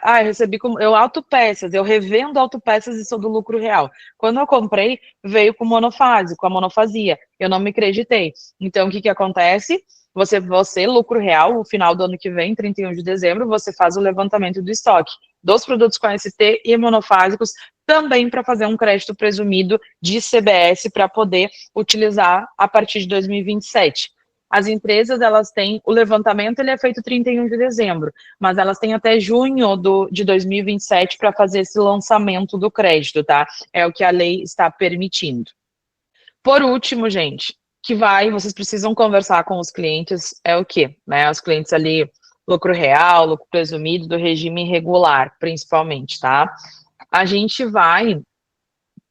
Eu autopeças, eu revendo autopeças e sou do lucro real. Quando eu comprei, veio com monofásico, a monofasia, eu não me creditei. Então, o que acontece? Você, lucro real, no final do ano que vem, 31 de dezembro, você faz o levantamento do estoque dos produtos com ST e monofásicos, também para fazer um crédito presumido de CBS para poder utilizar a partir de 2027. As empresas, elas têm, o levantamento ele é feito 31 de dezembro, mas elas têm até junho de 2027 para fazer esse lançamento do crédito, tá? É o que a lei está permitindo. Por último, gente, vocês precisam conversar com os clientes, é o quê? Né? Os clientes ali, lucro real, lucro presumido, do regime irregular, principalmente, tá? A gente vai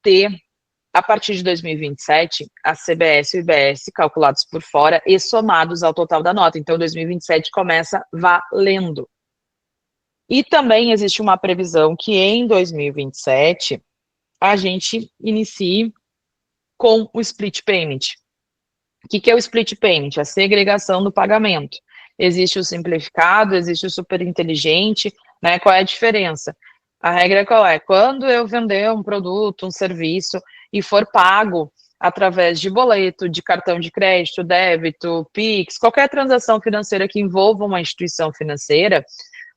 ter, a partir de 2027, a CBS e o IBS calculados por fora e somados ao total da nota. Então, 2027 começa valendo. E também existe uma previsão que em 2027 a gente inicie com o split payment. O que é o split payment? A segregação do pagamento. Existe o simplificado, existe o super inteligente, né? Qual é a diferença? A regra qual é? Quando eu vender um produto, um serviço e for pago através de boleto, de cartão de crédito, débito, Pix, qualquer transação financeira que envolva uma instituição financeira,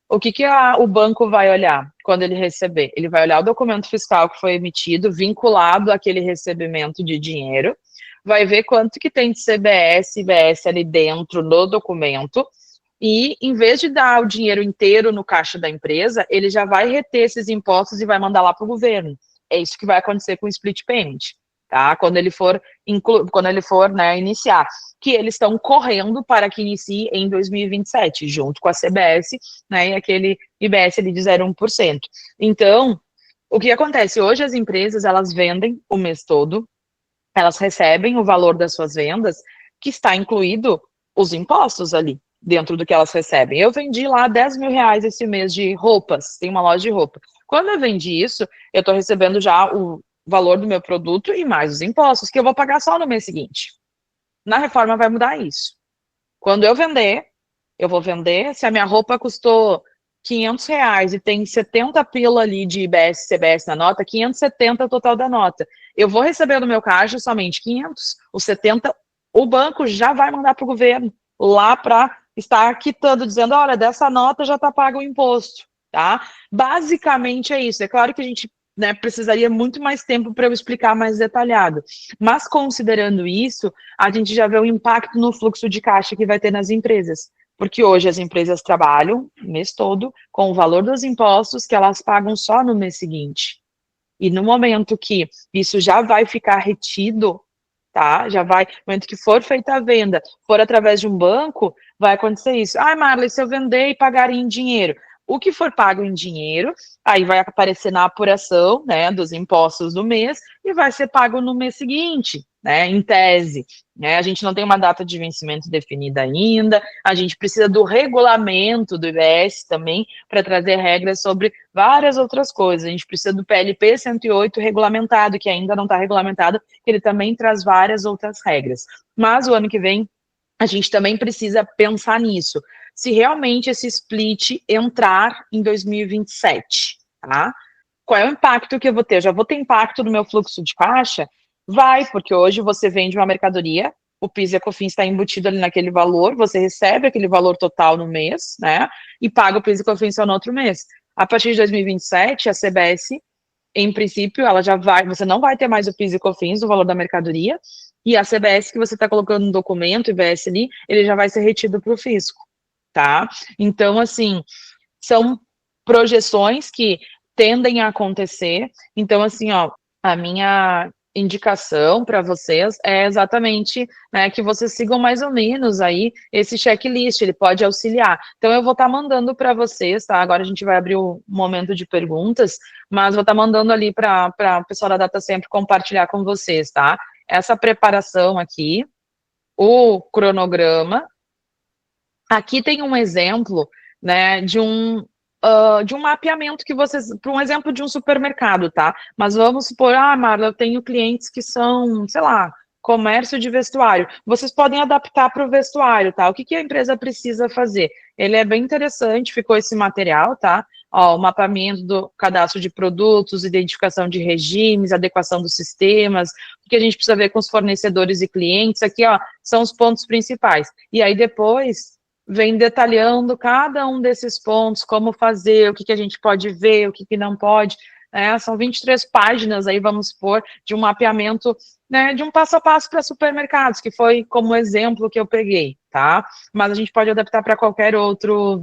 o que o banco vai olhar quando ele receber? Ele vai olhar o documento fiscal que foi emitido, vinculado àquele recebimento de dinheiro, vai ver quanto que tem de CBS e IBS ali dentro do documento, e em vez de dar o dinheiro inteiro no caixa da empresa, ele já vai reter esses impostos e vai mandar lá para o governo. É isso que vai acontecer com o split payment, tá? Quando ele for, né, iniciar. Que eles estão correndo para que inicie em 2027, junto com a CBS, né, e aquele IBS ali de 0,1%. Então, o que acontece? Hoje as empresas, elas vendem o mês todo, elas recebem o valor das suas vendas, que está incluído os impostos ali, dentro do que elas recebem. Eu vendi lá 10 mil reais esse mês de roupas, tem uma loja de roupa. Quando eu vendi isso, eu estou recebendo já o valor do meu produto e mais os impostos, que eu vou pagar só no mês seguinte. Na reforma vai mudar isso. Quando eu vender, se a minha roupa custou 500 reais e tem 70 pila ali de IBS, CBS na nota, 570 é o total da nota. Eu vou receber no meu caixa somente 500, os 70, o banco já vai mandar para o governo, lá para estar quitando, dizendo, olha, dessa nota já está pago o imposto, tá? Basicamente é isso. É claro que a gente precisaria muito mais tempo para eu explicar mais detalhado, mas considerando isso, a gente já vê o impacto no fluxo de caixa que vai ter nas empresas. Porque hoje as empresas trabalham o mês todo com o valor dos impostos que elas pagam só no mês seguinte. E no momento que isso já vai ficar retido, tá? Já vai, no momento que for feita a venda, for através de um banco, vai acontecer isso. Ah, Marley, se eu vender e pagar em dinheiro, o que for pago em dinheiro, aí vai aparecer na apuração, né, dos impostos do mês e vai ser pago no mês seguinte, né, em tese. Né? A gente não tem uma data de vencimento definida ainda, a gente precisa do regulamento do IBS também para trazer regras sobre várias outras coisas. A gente precisa do PLP 108 regulamentado, que ainda não está regulamentado, que ele também traz várias outras regras. Mas o ano que vem a gente também precisa pensar nisso. Se realmente esse split entrar em 2027, tá? Qual é o impacto que eu vou ter? Eu já vou ter impacto no meu fluxo de caixa? Vai, porque hoje você vende uma mercadoria, o PIS e a COFINS está embutido ali naquele valor, você recebe aquele valor total no mês, né? E paga o PIS e COFINS só no outro mês. A partir de 2027, a CBS, em princípio, ela já vai, você não vai ter mais o PIS e COFINS do valor da mercadoria, e a CBS que você está colocando no documento, o IBS ali, ele já vai ser retido para o fisco, tá? Então, assim, são projeções que tendem a acontecer. Então, assim, ó, a minha indicação para vocês é exatamente, né, que vocês sigam mais ou menos aí esse checklist, ele pode auxiliar. Então, eu vou estar mandando para vocês, tá? Agora a gente vai abrir o momento de perguntas, mas vou estar mandando ali para o pessoal da Data Sempre compartilhar com vocês, tá? Essa preparação aqui, o cronograma. Aqui tem um exemplo, né, de um mapeamento que vocês, para um exemplo de um supermercado, tá? Mas vamos supor, Marla, eu tenho clientes que são, sei lá, comércio de vestuário. Vocês podem adaptar para o vestuário, tá? O que a empresa precisa fazer? Ele é bem interessante, ficou esse material, tá? Ó, o mapeamento do cadastro de produtos, identificação de regimes, adequação dos sistemas, o que a gente precisa ver com os fornecedores e clientes, aqui, ó, são os pontos principais. E aí depois vem detalhando cada um desses pontos, como fazer, o que a gente pode ver, o que não pode, né? São 23 páginas aí, vamos supor, de um mapeamento, né, de um passo a passo para supermercados, que foi como exemplo que eu peguei, tá? Mas a gente pode adaptar para qualquer outro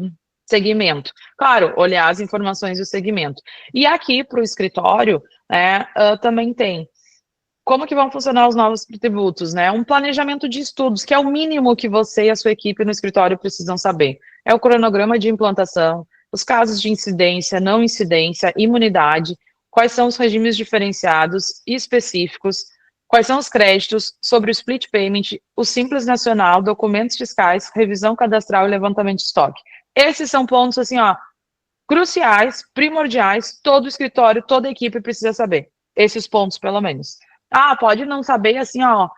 segmento. Claro, olhar as informações do segmento. E aqui para o escritório, né, também tem como que vão funcionar os novos tributos, né? Um planejamento de estudos, que é o mínimo que você e a sua equipe no escritório precisam saber. É o cronograma de implantação, os casos de incidência, não incidência, imunidade, quais são os regimes diferenciados e específicos, quais são os créditos sobre o split payment, o Simples Nacional, documentos fiscais, revisão cadastral e levantamento de estoque. Esses são pontos, assim, ó, cruciais, primordiais, todo escritório, toda equipe precisa saber. Esses pontos, pelo menos. Pode não saber, assim, ó,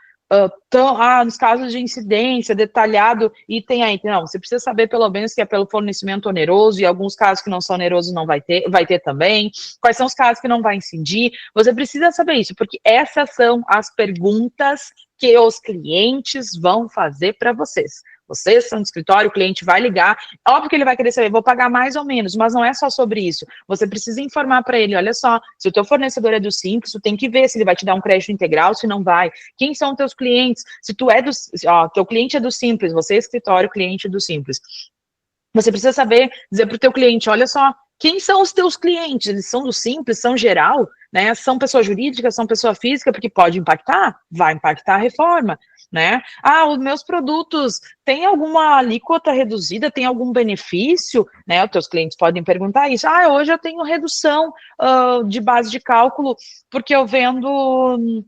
nos casos de incidência, detalhado, item a item. Não, você precisa saber, pelo menos, que é pelo fornecimento oneroso, e alguns casos que não são onerosos não vai ter também. Quais são os casos que não vai incidir? Você precisa saber isso, porque essas são as perguntas que os clientes vão fazer para vocês. Vocês são de escritório, o cliente vai ligar, óbvio que ele vai querer saber, vou pagar mais ou menos, mas não é só sobre isso. Você precisa informar para ele, olha só, se o teu fornecedor é do Simples, tu tem que ver se ele vai te dar um crédito integral, se não vai. Quem são teus clientes? Se tu é teu cliente é do Simples, você é escritório, cliente do Simples. Você precisa saber, dizer para o teu cliente, olha só, quem são os teus clientes? Eles são do Simples, são geral, né? São pessoa jurídica, são pessoa física, porque pode impactar? Vai impactar a reforma, né? Os meus produtos têm alguma alíquota reduzida, tem algum benefício, né? Os teus clientes podem perguntar isso. Hoje eu tenho redução de base de cálculo, porque eu vendo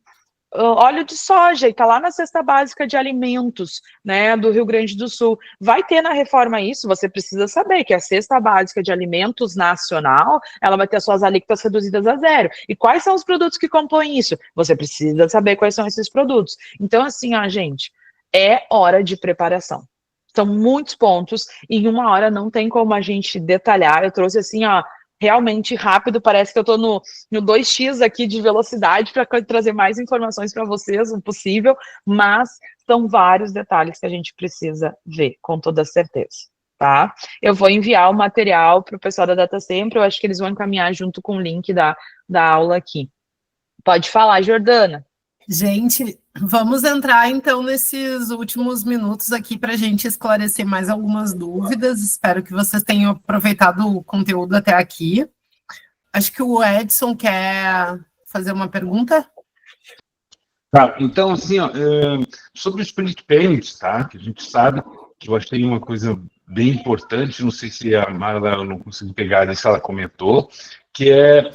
óleo de soja, e está lá na cesta básica de alimentos, né, do Rio Grande do Sul. Vai ter na reforma isso, você precisa saber que a cesta básica de alimentos nacional, ela vai ter suas alíquotas reduzidas a zero. E quais são os produtos que compõem isso? Você precisa saber quais são esses produtos. Então, assim, ó, gente, é hora de preparação. São muitos pontos, e em uma hora não tem como a gente detalhar. Eu trouxe assim, ó, realmente rápido, parece que eu estou no 2x aqui de velocidade para trazer mais informações para vocês, o possível, mas são vários detalhes que a gente precisa ver, com toda certeza, tá? Eu vou enviar o material para o pessoal da Data Sempre, eu acho que eles vão encaminhar junto com o link da aula aqui. Pode falar, Jordana. Gente, vamos entrar então nesses últimos minutos aqui para a gente esclarecer mais algumas dúvidas. Espero que vocês tenham aproveitado o conteúdo até aqui. Acho que o Edson quer fazer uma pergunta. Tá, então, assim, ó, sobre o split payments, tá? Que a gente sabe que eu achei uma coisa bem importante, não sei se a Marla, eu não consigo pegar se ela comentou, que é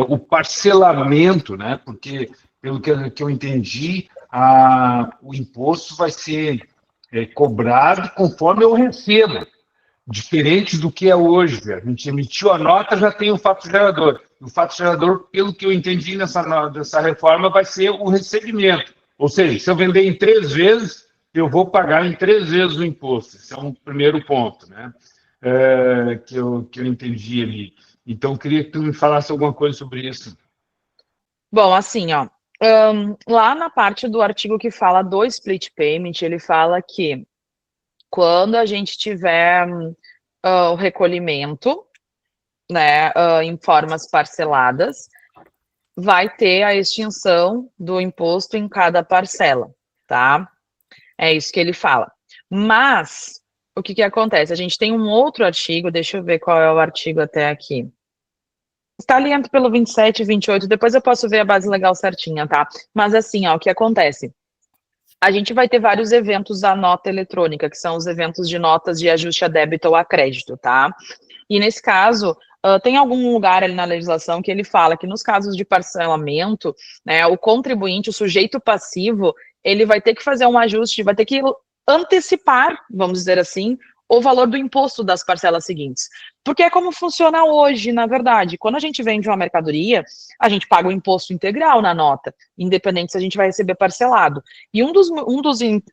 o parcelamento, né? Porque pelo que eu entendi, o imposto vai ser cobrado conforme eu recebo, diferente do que é hoje. A gente emitiu a nota, já tem o fato gerador. O fato gerador, pelo que eu entendi dessa reforma, vai ser o recebimento. Ou seja, se eu vender em 3 vezes, eu vou pagar em 3 vezes o imposto. Esse é um primeiro ponto, né? Que eu entendi ali. Então, eu queria que tu me falasse alguma coisa sobre isso. Bom, assim, ó, lá na parte do artigo que fala do split payment, ele fala que quando a gente tiver o recolhimento, né, em formas parceladas, vai ter a extinção do imposto em cada parcela, tá? É isso que ele fala. Mas, o que acontece? A gente tem um outro artigo, deixa eu ver qual é o artigo até aqui. Está ali entre pelo 27 e 28, depois eu posso ver a base legal certinha, tá? Mas assim, ó, o que acontece? A gente vai ter vários eventos da nota eletrônica, que são os eventos de notas de ajuste a débito ou a crédito, tá? E nesse caso, tem algum lugar ali na legislação que ele fala que nos casos de parcelamento, né, o contribuinte, o sujeito passivo, ele vai ter que fazer um ajuste, vai ter que antecipar, vamos dizer assim, o valor do imposto das parcelas seguintes. Porque é como funciona hoje, na verdade. Quando a gente vende uma mercadoria, a gente paga o imposto integral na nota, independente se a gente vai receber parcelado. E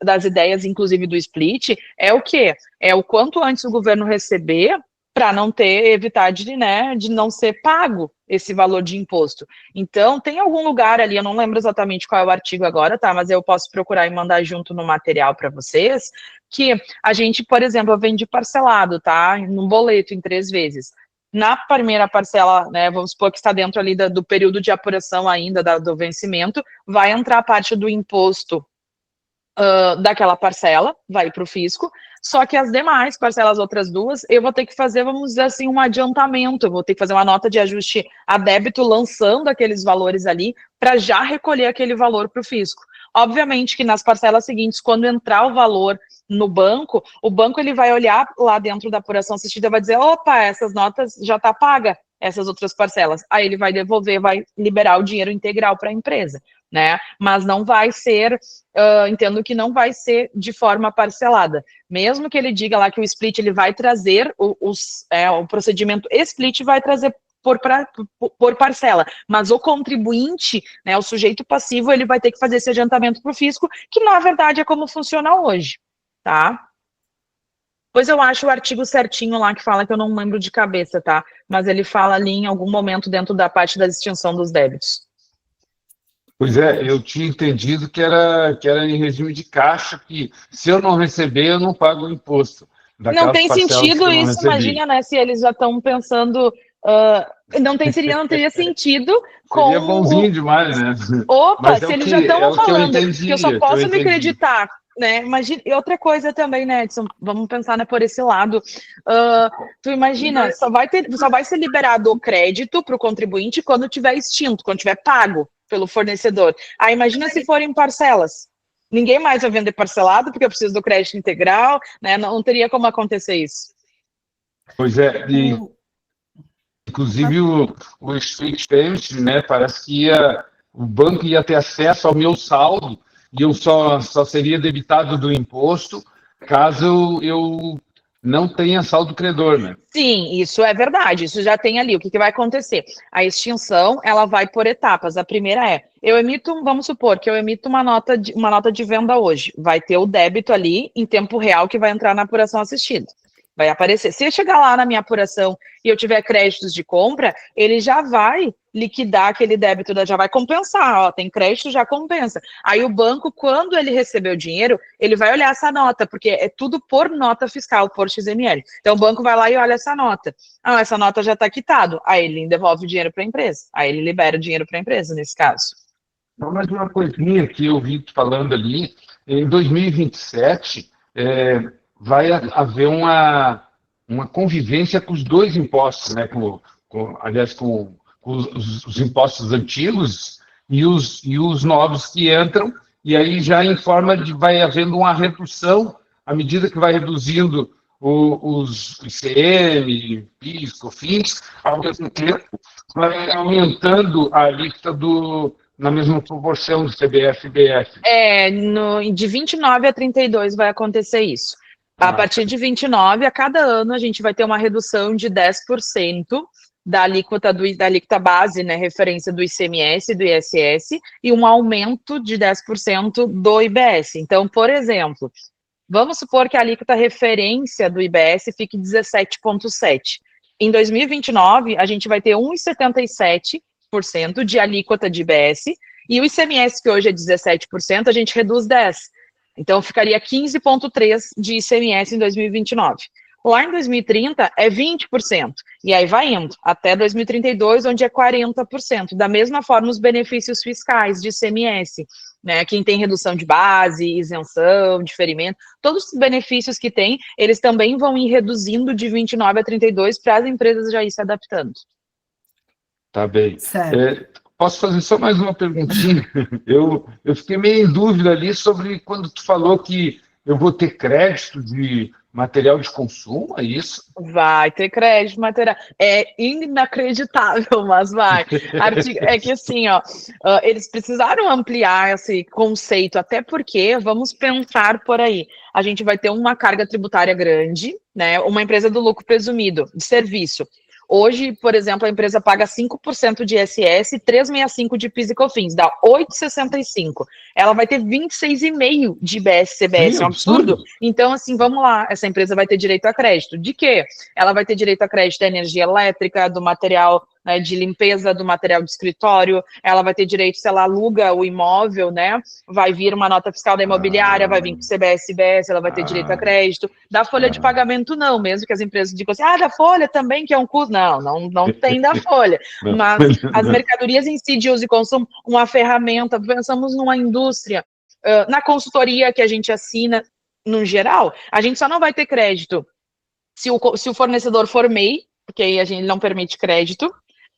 das ideias, inclusive, do split, é o quê? É o quanto antes o governo receber, para não evitar de não ser pago esse valor de imposto. Então, tem algum lugar ali, eu não lembro exatamente qual é o artigo agora, tá? Mas eu posso procurar e mandar junto no material para vocês, que a gente, por exemplo, vende parcelado, tá? Num boleto em 3 vezes. Na primeira parcela, né, vamos supor que está dentro ali do período de apuração ainda do vencimento, vai entrar parte do imposto daquela parcela, vai para o fisco, só que as demais parcelas, outras duas, eu vou ter que fazer, vamos dizer assim, um adiantamento, eu vou ter que fazer uma nota de ajuste a débito, lançando aqueles valores ali, para já recolher aquele valor para o fisco. Obviamente que nas parcelas seguintes, quando entrar o valor no banco, o banco ele vai olhar lá dentro da apuração assistida e vai dizer, opa, essas notas já está paga, essas outras parcelas. Aí ele vai devolver, vai liberar o dinheiro integral para a empresa, né? Mas não vai ser, entendo que não vai ser de forma parcelada. Mesmo que ele diga lá que o split ele vai trazer, o procedimento split vai trazer por parcela, mas o contribuinte, né, o sujeito passivo, ele vai ter que fazer esse adiantamento para o fisco, que na verdade é como funciona hoje, tá? Pois eu acho o artigo certinho lá que fala, que eu não lembro de cabeça, tá? Mas ele fala ali em algum momento dentro da parte da extinção dos débitos. Pois é, eu tinha entendido que era em regime de caixa, que se eu não receber, eu não pago o imposto. Não tem sentido isso, imagina, né, se eles já estão pensando... não teria sentido com... Seria bonzinho demais, né? Opa, se eles já estão falando que eu só posso me acreditar, né? Imagina, e outra coisa também, né, Edson, vamos pensar, né, por esse lado. Tu imagina, só vai ser liberado o crédito para o contribuinte quando tiver extinto, quando tiver pago pelo fornecedor. Aí imagina se forem parcelas. Ninguém mais vai vender parcelado porque eu preciso do crédito integral, né? Não teria como acontecer isso. Pois é, e inclusive o split payment, né, parece que ia o banco ia ter acesso ao meu saldo e eu só seria debitado do imposto caso eu não tenha saldo credor, né? Sim, isso é verdade, isso já tem ali. O que vai acontecer? A extinção, ela vai por etapas. A primeira é, vamos supor que eu emito uma nota de venda hoje. Vai ter o débito ali em tempo real que vai entrar na apuração assistida. Vai aparecer. Se eu chegar lá na minha apuração e eu tiver créditos de compra, ele já vai liquidar aquele débito, já vai compensar, ó, tem crédito, já compensa. Aí o banco, quando ele receber o dinheiro, ele vai olhar essa nota, porque é tudo por nota fiscal, por XML. Então o banco vai lá e olha essa nota. Ah, essa nota já está quitado. Aí ele devolve o dinheiro para a empresa. Aí ele libera o dinheiro para a empresa, nesse caso. Então, mais uma coisinha que eu vi falando ali, em 2027, vai haver uma convivência com os dois impostos, né? Aliás, com os impostos antigos e os novos que entram, e aí já em forma de vai havendo uma redução, à medida que vai reduzindo os ICM, PIS, COFINS, ao mesmo tempo vai aumentando a alíquota na mesma proporção do CBF e BF. De 29 a 32 vai acontecer isso. A partir de 29, a cada ano, a gente vai ter uma redução de 10% da alíquota base, né, referência do ICMS e do ISS, e um aumento de 10% do IBS. Então, por exemplo, vamos supor que a alíquota referência do IBS fique 17,7%. Em 2029, a gente vai ter 1,77% de alíquota de IBS, e o ICMS, que hoje é 17%, a gente reduz 10%. Então, ficaria 15,3% de ICMS em 2029. Lá em 2030, é 20%. E aí vai indo, até 2032, onde é 40%. Da mesma forma, os benefícios fiscais de ICMS, né? Quem tem redução de base, isenção, diferimento, todos os benefícios que tem, eles também vão ir reduzindo de 29 a 32 para as empresas já ir se adaptando. Tá bem. Posso fazer só mais uma perguntinha? Eu fiquei meio em dúvida ali sobre quando tu falou que eu vou ter crédito de material de consumo, é isso? Vai ter crédito de material. É inacreditável, mas vai. É que assim, eles precisaram ampliar esse conceito, até porque, vamos pensar por aí, a gente vai ter uma carga tributária grande, né? Uma empresa do lucro presumido, de serviço. Hoje, por exemplo, a empresa paga 5% de ISS e 3,65% de PIS e COFINS, dá 8,65%. Ela vai ter 26,5% de IBS, CBS, é um absurdo. Então, assim, vamos lá, essa empresa vai ter direito a crédito. De quê? Ela vai ter direito a crédito da energia elétrica, do material, né, de limpeza, do material de escritório, ela vai ter direito, se ela aluga o imóvel, né, vai vir uma nota fiscal da imobiliária, vai vir com CBS, IBS, ela vai ter direito a crédito. Da folha de pagamento, não, mesmo que as empresas digam assim, da folha também, que é um custo. Não tem da folha. Mas as mercadorias em si de uso e consumo, uma ferramenta, pensamos numa indústria, na consultoria que a gente assina, no geral, a gente só não vai ter crédito se o fornecedor for MEI, porque aí a gente não permite crédito,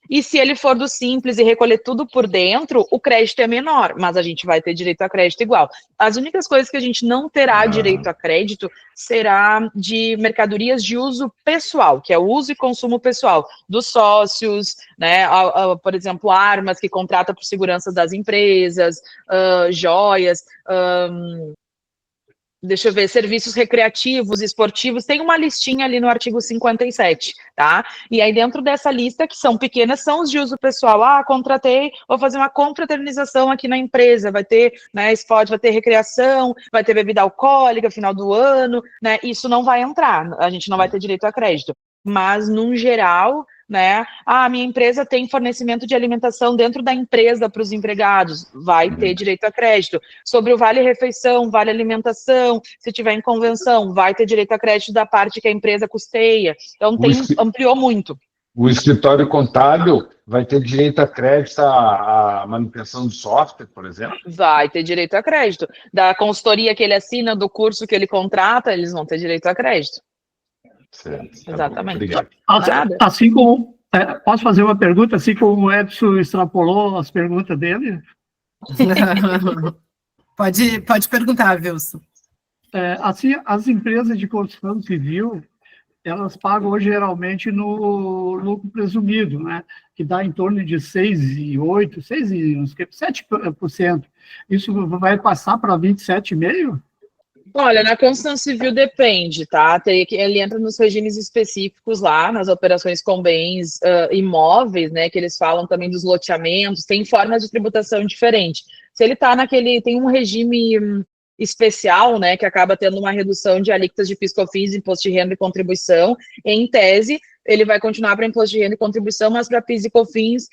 e se ele for do Simples e recolher tudo por dentro, o crédito é menor, mas a gente vai ter direito a crédito igual. As únicas coisas que a gente não terá direito a crédito será de mercadorias de uso pessoal, que é o uso e consumo pessoal dos sócios, né? Por exemplo, armas que contrata por segurança das empresas, joias, deixa eu ver, serviços recreativos, esportivos, tem uma listinha ali no artigo 57, tá? E aí dentro dessa lista, que são pequenas, são os de uso pessoal. Contratei, vou fazer uma confraternização aqui na empresa, vai ter, né, esporte, vai ter recreação, vai ter bebida alcoólica, final do ano, né? Isso não vai entrar, a gente não vai ter direito a crédito. Mas, no geral, né, a minha empresa tem fornecimento de alimentação dentro da empresa para os empregados, vai ter direito a crédito. Sobre o vale-refeição, vale-alimentação, se tiver em convenção, vai ter direito a crédito da parte que a empresa custeia. Então, ampliou muito. O escritório contábil vai ter direito a crédito à manutenção do software, por exemplo? Vai ter direito a crédito. Da consultoria que ele assina, do curso que ele contrata, eles vão ter direito a crédito. Certo, tá exatamente. Assim como posso fazer uma pergunta, assim como o Edson extrapolou as perguntas dele? Pode perguntar, Wilson. Assim, as empresas de construção civil, elas pagam hoje geralmente no lucro presumido, né? Que dá em torno de 6,8%, 7%. Isso vai passar para 27,5%? Olha, na construção civil depende, tá? Ele entra nos regimes específicos lá, nas operações com bens imóveis, né? Que eles falam também dos loteamentos, tem formas de tributação diferente. Se ele tá tem um regime especial, né? Que acaba tendo uma redução de alíquotas de PIS/COFINS, imposto de renda e contribuição, em tese, ele vai continuar para imposto de renda e contribuição, mas para PIS e COFINS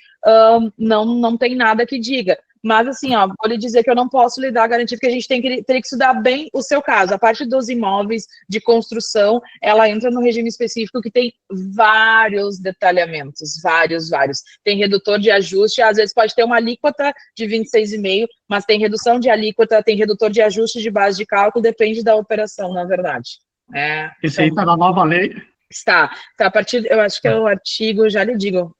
não tem nada que diga. Mas, assim, ó, vou lhe dizer que eu não posso lhe dar a garantia, porque a gente teria que estudar bem o seu caso. A parte dos imóveis de construção, ela entra no regime específico que tem vários detalhamentos, vários. Tem redutor de ajuste, às vezes pode ter uma alíquota de 26,5%, mas tem redução de alíquota, tem redutor de ajuste de base de cálculo, depende da operação, na verdade. Esse aí está na nova lei? Está a partir, eu acho que é o artigo, já lhe digo.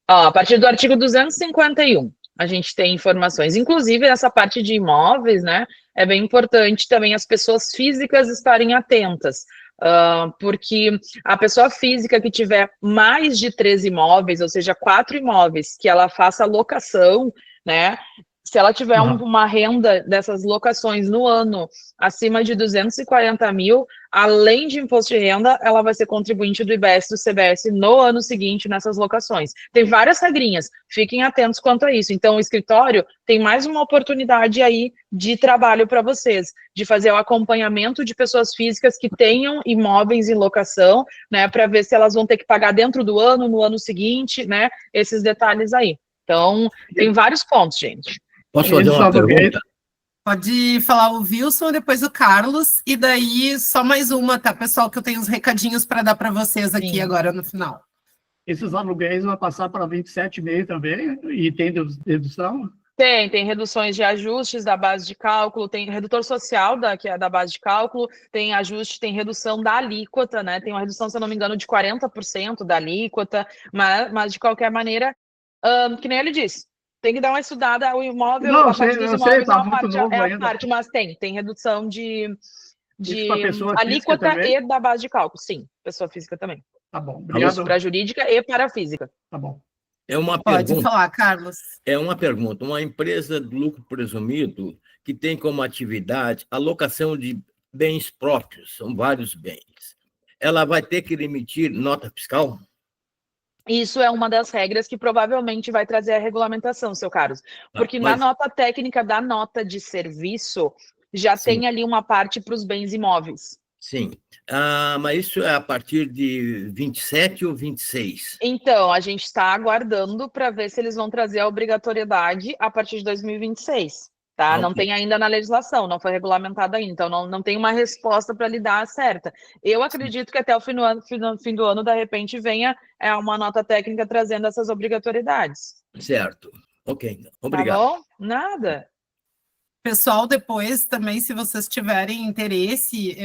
Ó, a partir do artigo 251. A gente tem informações, inclusive essa parte de imóveis, né? É bem importante também as pessoas físicas estarem atentas, porque a pessoa física que tiver mais de 3 imóveis, ou seja, 4 imóveis, que ela faça locação, né? Se ela tiver uma renda dessas locações no ano acima de 240 mil, além de imposto de renda, ela vai ser contribuinte do IBS e do CBS no ano seguinte nessas locações. Tem várias regrinhas, fiquem atentos quanto a isso. Então, o escritório tem mais uma oportunidade aí de trabalho para vocês, de fazer o acompanhamento de pessoas físicas que tenham imóveis em locação, né, para ver se elas vão ter que pagar dentro do ano, no ano seguinte, né, esses detalhes aí. Então, tem vários pontos, gente. Posso fazer uma pergunta? Pode falar o Wilson, depois o Carlos, e daí só mais uma, tá, pessoal, que eu tenho uns recadinhos para dar para vocês aqui agora no final. Esses aluguéis vão passar para 27,5 também? E tem dedução? Tem reduções de ajustes da base de cálculo, tem redutor social, que é da base de cálculo, tem ajuste, tem redução da alíquota, né? Tem uma redução, se eu não me engano, de 40% da alíquota, mas de qualquer maneira, que nem ele disse, tem que dar uma estudada, o imóvel, não, a parte dos imóveis tá é a parte, mas tem redução de alíquota e da base de cálculo, sim, pessoa física também. Tá bom, obrigado. Para a jurídica e para a física. Tá bom. Pode falar, Carlos. É uma pergunta. Uma empresa de lucro presumido que tem como atividade a locação de bens próprios, são vários bens, ela vai ter que emitir nota fiscal? Isso é uma das regras que provavelmente vai trazer a regulamentação, seu Carlos. Porque na nota técnica da nota de serviço, já tem ali uma parte para os bens imóveis. Sim. Mas isso é a partir de 27 ou 26? Então, a gente está aguardando para ver se eles vão trazer a obrigatoriedade a partir de 2026. Tá? Não tem ainda na legislação, não foi regulamentado ainda, então não tem uma resposta para lhe dar certa. Eu acredito que até o fim do ano, de repente, venha uma nota técnica trazendo essas obrigatoriedades. Certo. Ok, obrigado. Tá bom? Nada. Pessoal, depois também, se vocês tiverem interesse,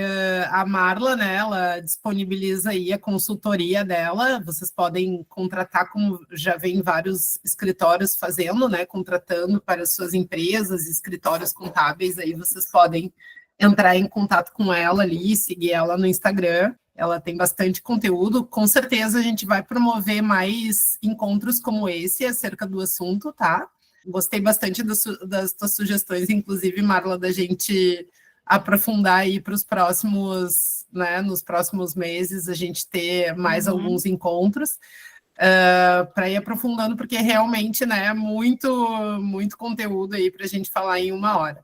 a Marla, né, ela disponibiliza aí a consultoria dela, vocês podem contratar, como já vem vários escritórios fazendo, né, contratando para as suas empresas, escritórios contábeis, aí vocês podem entrar em contato com ela ali, seguir ela no Instagram, ela tem bastante conteúdo, com certeza a gente vai promover mais encontros como esse acerca do assunto, tá? Gostei bastante das tuas sugestões, inclusive, Marla, da gente aprofundar aí para os próximos, né, nos próximos meses, a gente ter mais alguns encontros para ir aprofundando, porque realmente, né, muito conteúdo aí para a gente falar em 1 hora.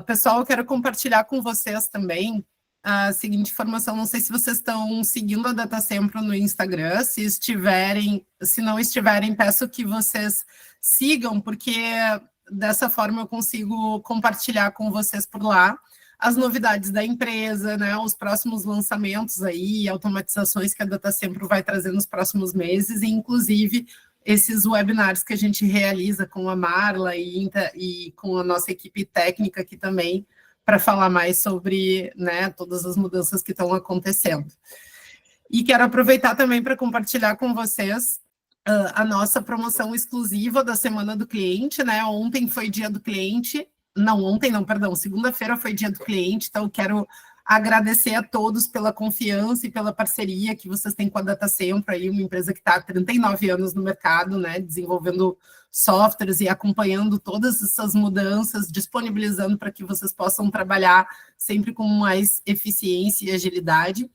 Pessoal, eu quero compartilhar com vocês também a seguinte informação, não sei se vocês estão seguindo a Datacentro no Instagram, se não estiverem, peço que vocês sigam, porque dessa forma eu consigo compartilhar com vocês por lá as novidades da empresa, né, os próximos lançamentos aí, automatizações que a Datacentro vai trazer nos próximos meses, e inclusive esses webinars que a gente realiza com a Marla e com a nossa equipe técnica aqui também, para falar mais sobre, né, todas as mudanças que estão acontecendo. E quero aproveitar também para compartilhar com vocês a nossa promoção exclusiva da Semana do Cliente, né? Ontem foi dia do cliente, segunda-feira foi dia do cliente, então quero agradecer a todos pela confiança e pela parceria que vocês têm com a DataSempre, aí, uma empresa que está há 39 anos no mercado, né, desenvolvendo softwares e acompanhando todas essas mudanças, disponibilizando para que vocês possam trabalhar sempre com mais eficiência e agilidade.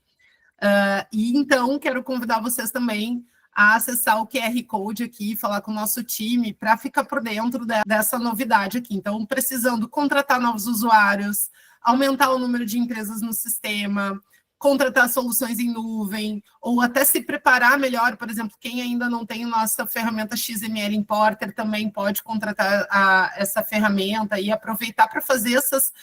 E então, quero convidar vocês também a acessar o QR Code aqui, falar com o nosso time, para ficar por dentro dessa novidade aqui. Então, precisando contratar novos usuários, aumentar o número de empresas no sistema, contratar soluções em nuvem, ou até se preparar melhor, por exemplo, quem ainda não tem nossa ferramenta XML Importer também pode contratar essa ferramenta e aproveitar para fazer essas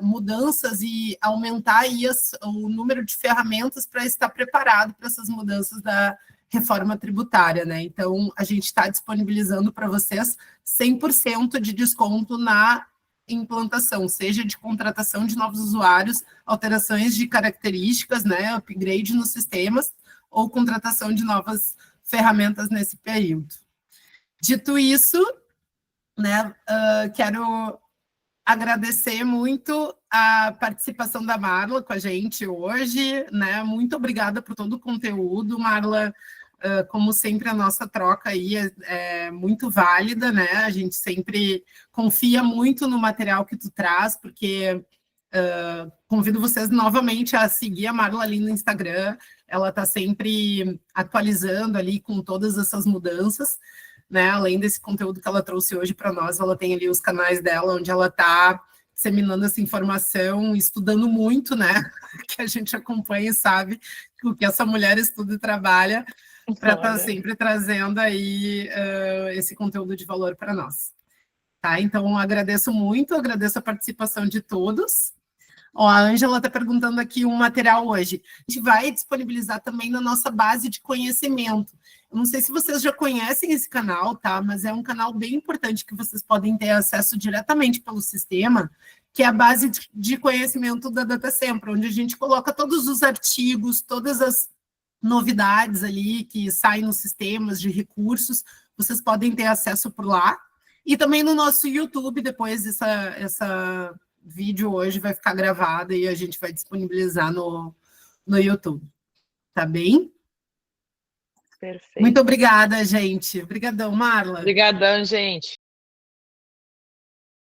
mudanças e aumentar aí o número de ferramentas para estar preparado para essas mudanças da reforma tributária, né? Então, a gente está disponibilizando para vocês 100% de desconto na implantação, seja de contratação de novos usuários, alterações de características, né, upgrade nos sistemas, ou contratação de novas ferramentas nesse período. Dito isso, né, quero agradecer muito a participação da Marla com a gente hoje, né, muito obrigada por todo o conteúdo, Marla. Como sempre, a nossa troca aí é muito válida, né? A gente sempre confia muito no material que tu traz, porque convido vocês novamente a seguir a Marla ali no Instagram. Ela está sempre atualizando ali com todas essas mudanças, né? Além desse conteúdo que ela trouxe hoje para nós, ela tem ali os canais dela, onde ela está disseminando essa informação, estudando muito, né? Que a gente acompanha e sabe o que essa mulher estuda e trabalha, para estar sempre trazendo aí esse conteúdo de valor para nós. Tá? Então, agradeço muito, agradeço a participação de todos. Ó, a Ângela está perguntando aqui um material hoje. A gente vai disponibilizar também na nossa base de conhecimento. Eu não sei se vocês já conhecem esse canal, tá? Mas é um canal bem importante que vocês podem ter acesso diretamente pelo sistema, que é a base de conhecimento da DataSempre, onde a gente coloca todos os artigos, todas as novidades ali que saem nos sistemas de recursos, vocês podem ter acesso por lá. E também no nosso YouTube, depois essa vídeo hoje vai ficar gravado e a gente vai disponibilizar no YouTube. Tá bem? Perfeito. Muito obrigada, gente. Obrigadão, Marla. Obrigadão, gente.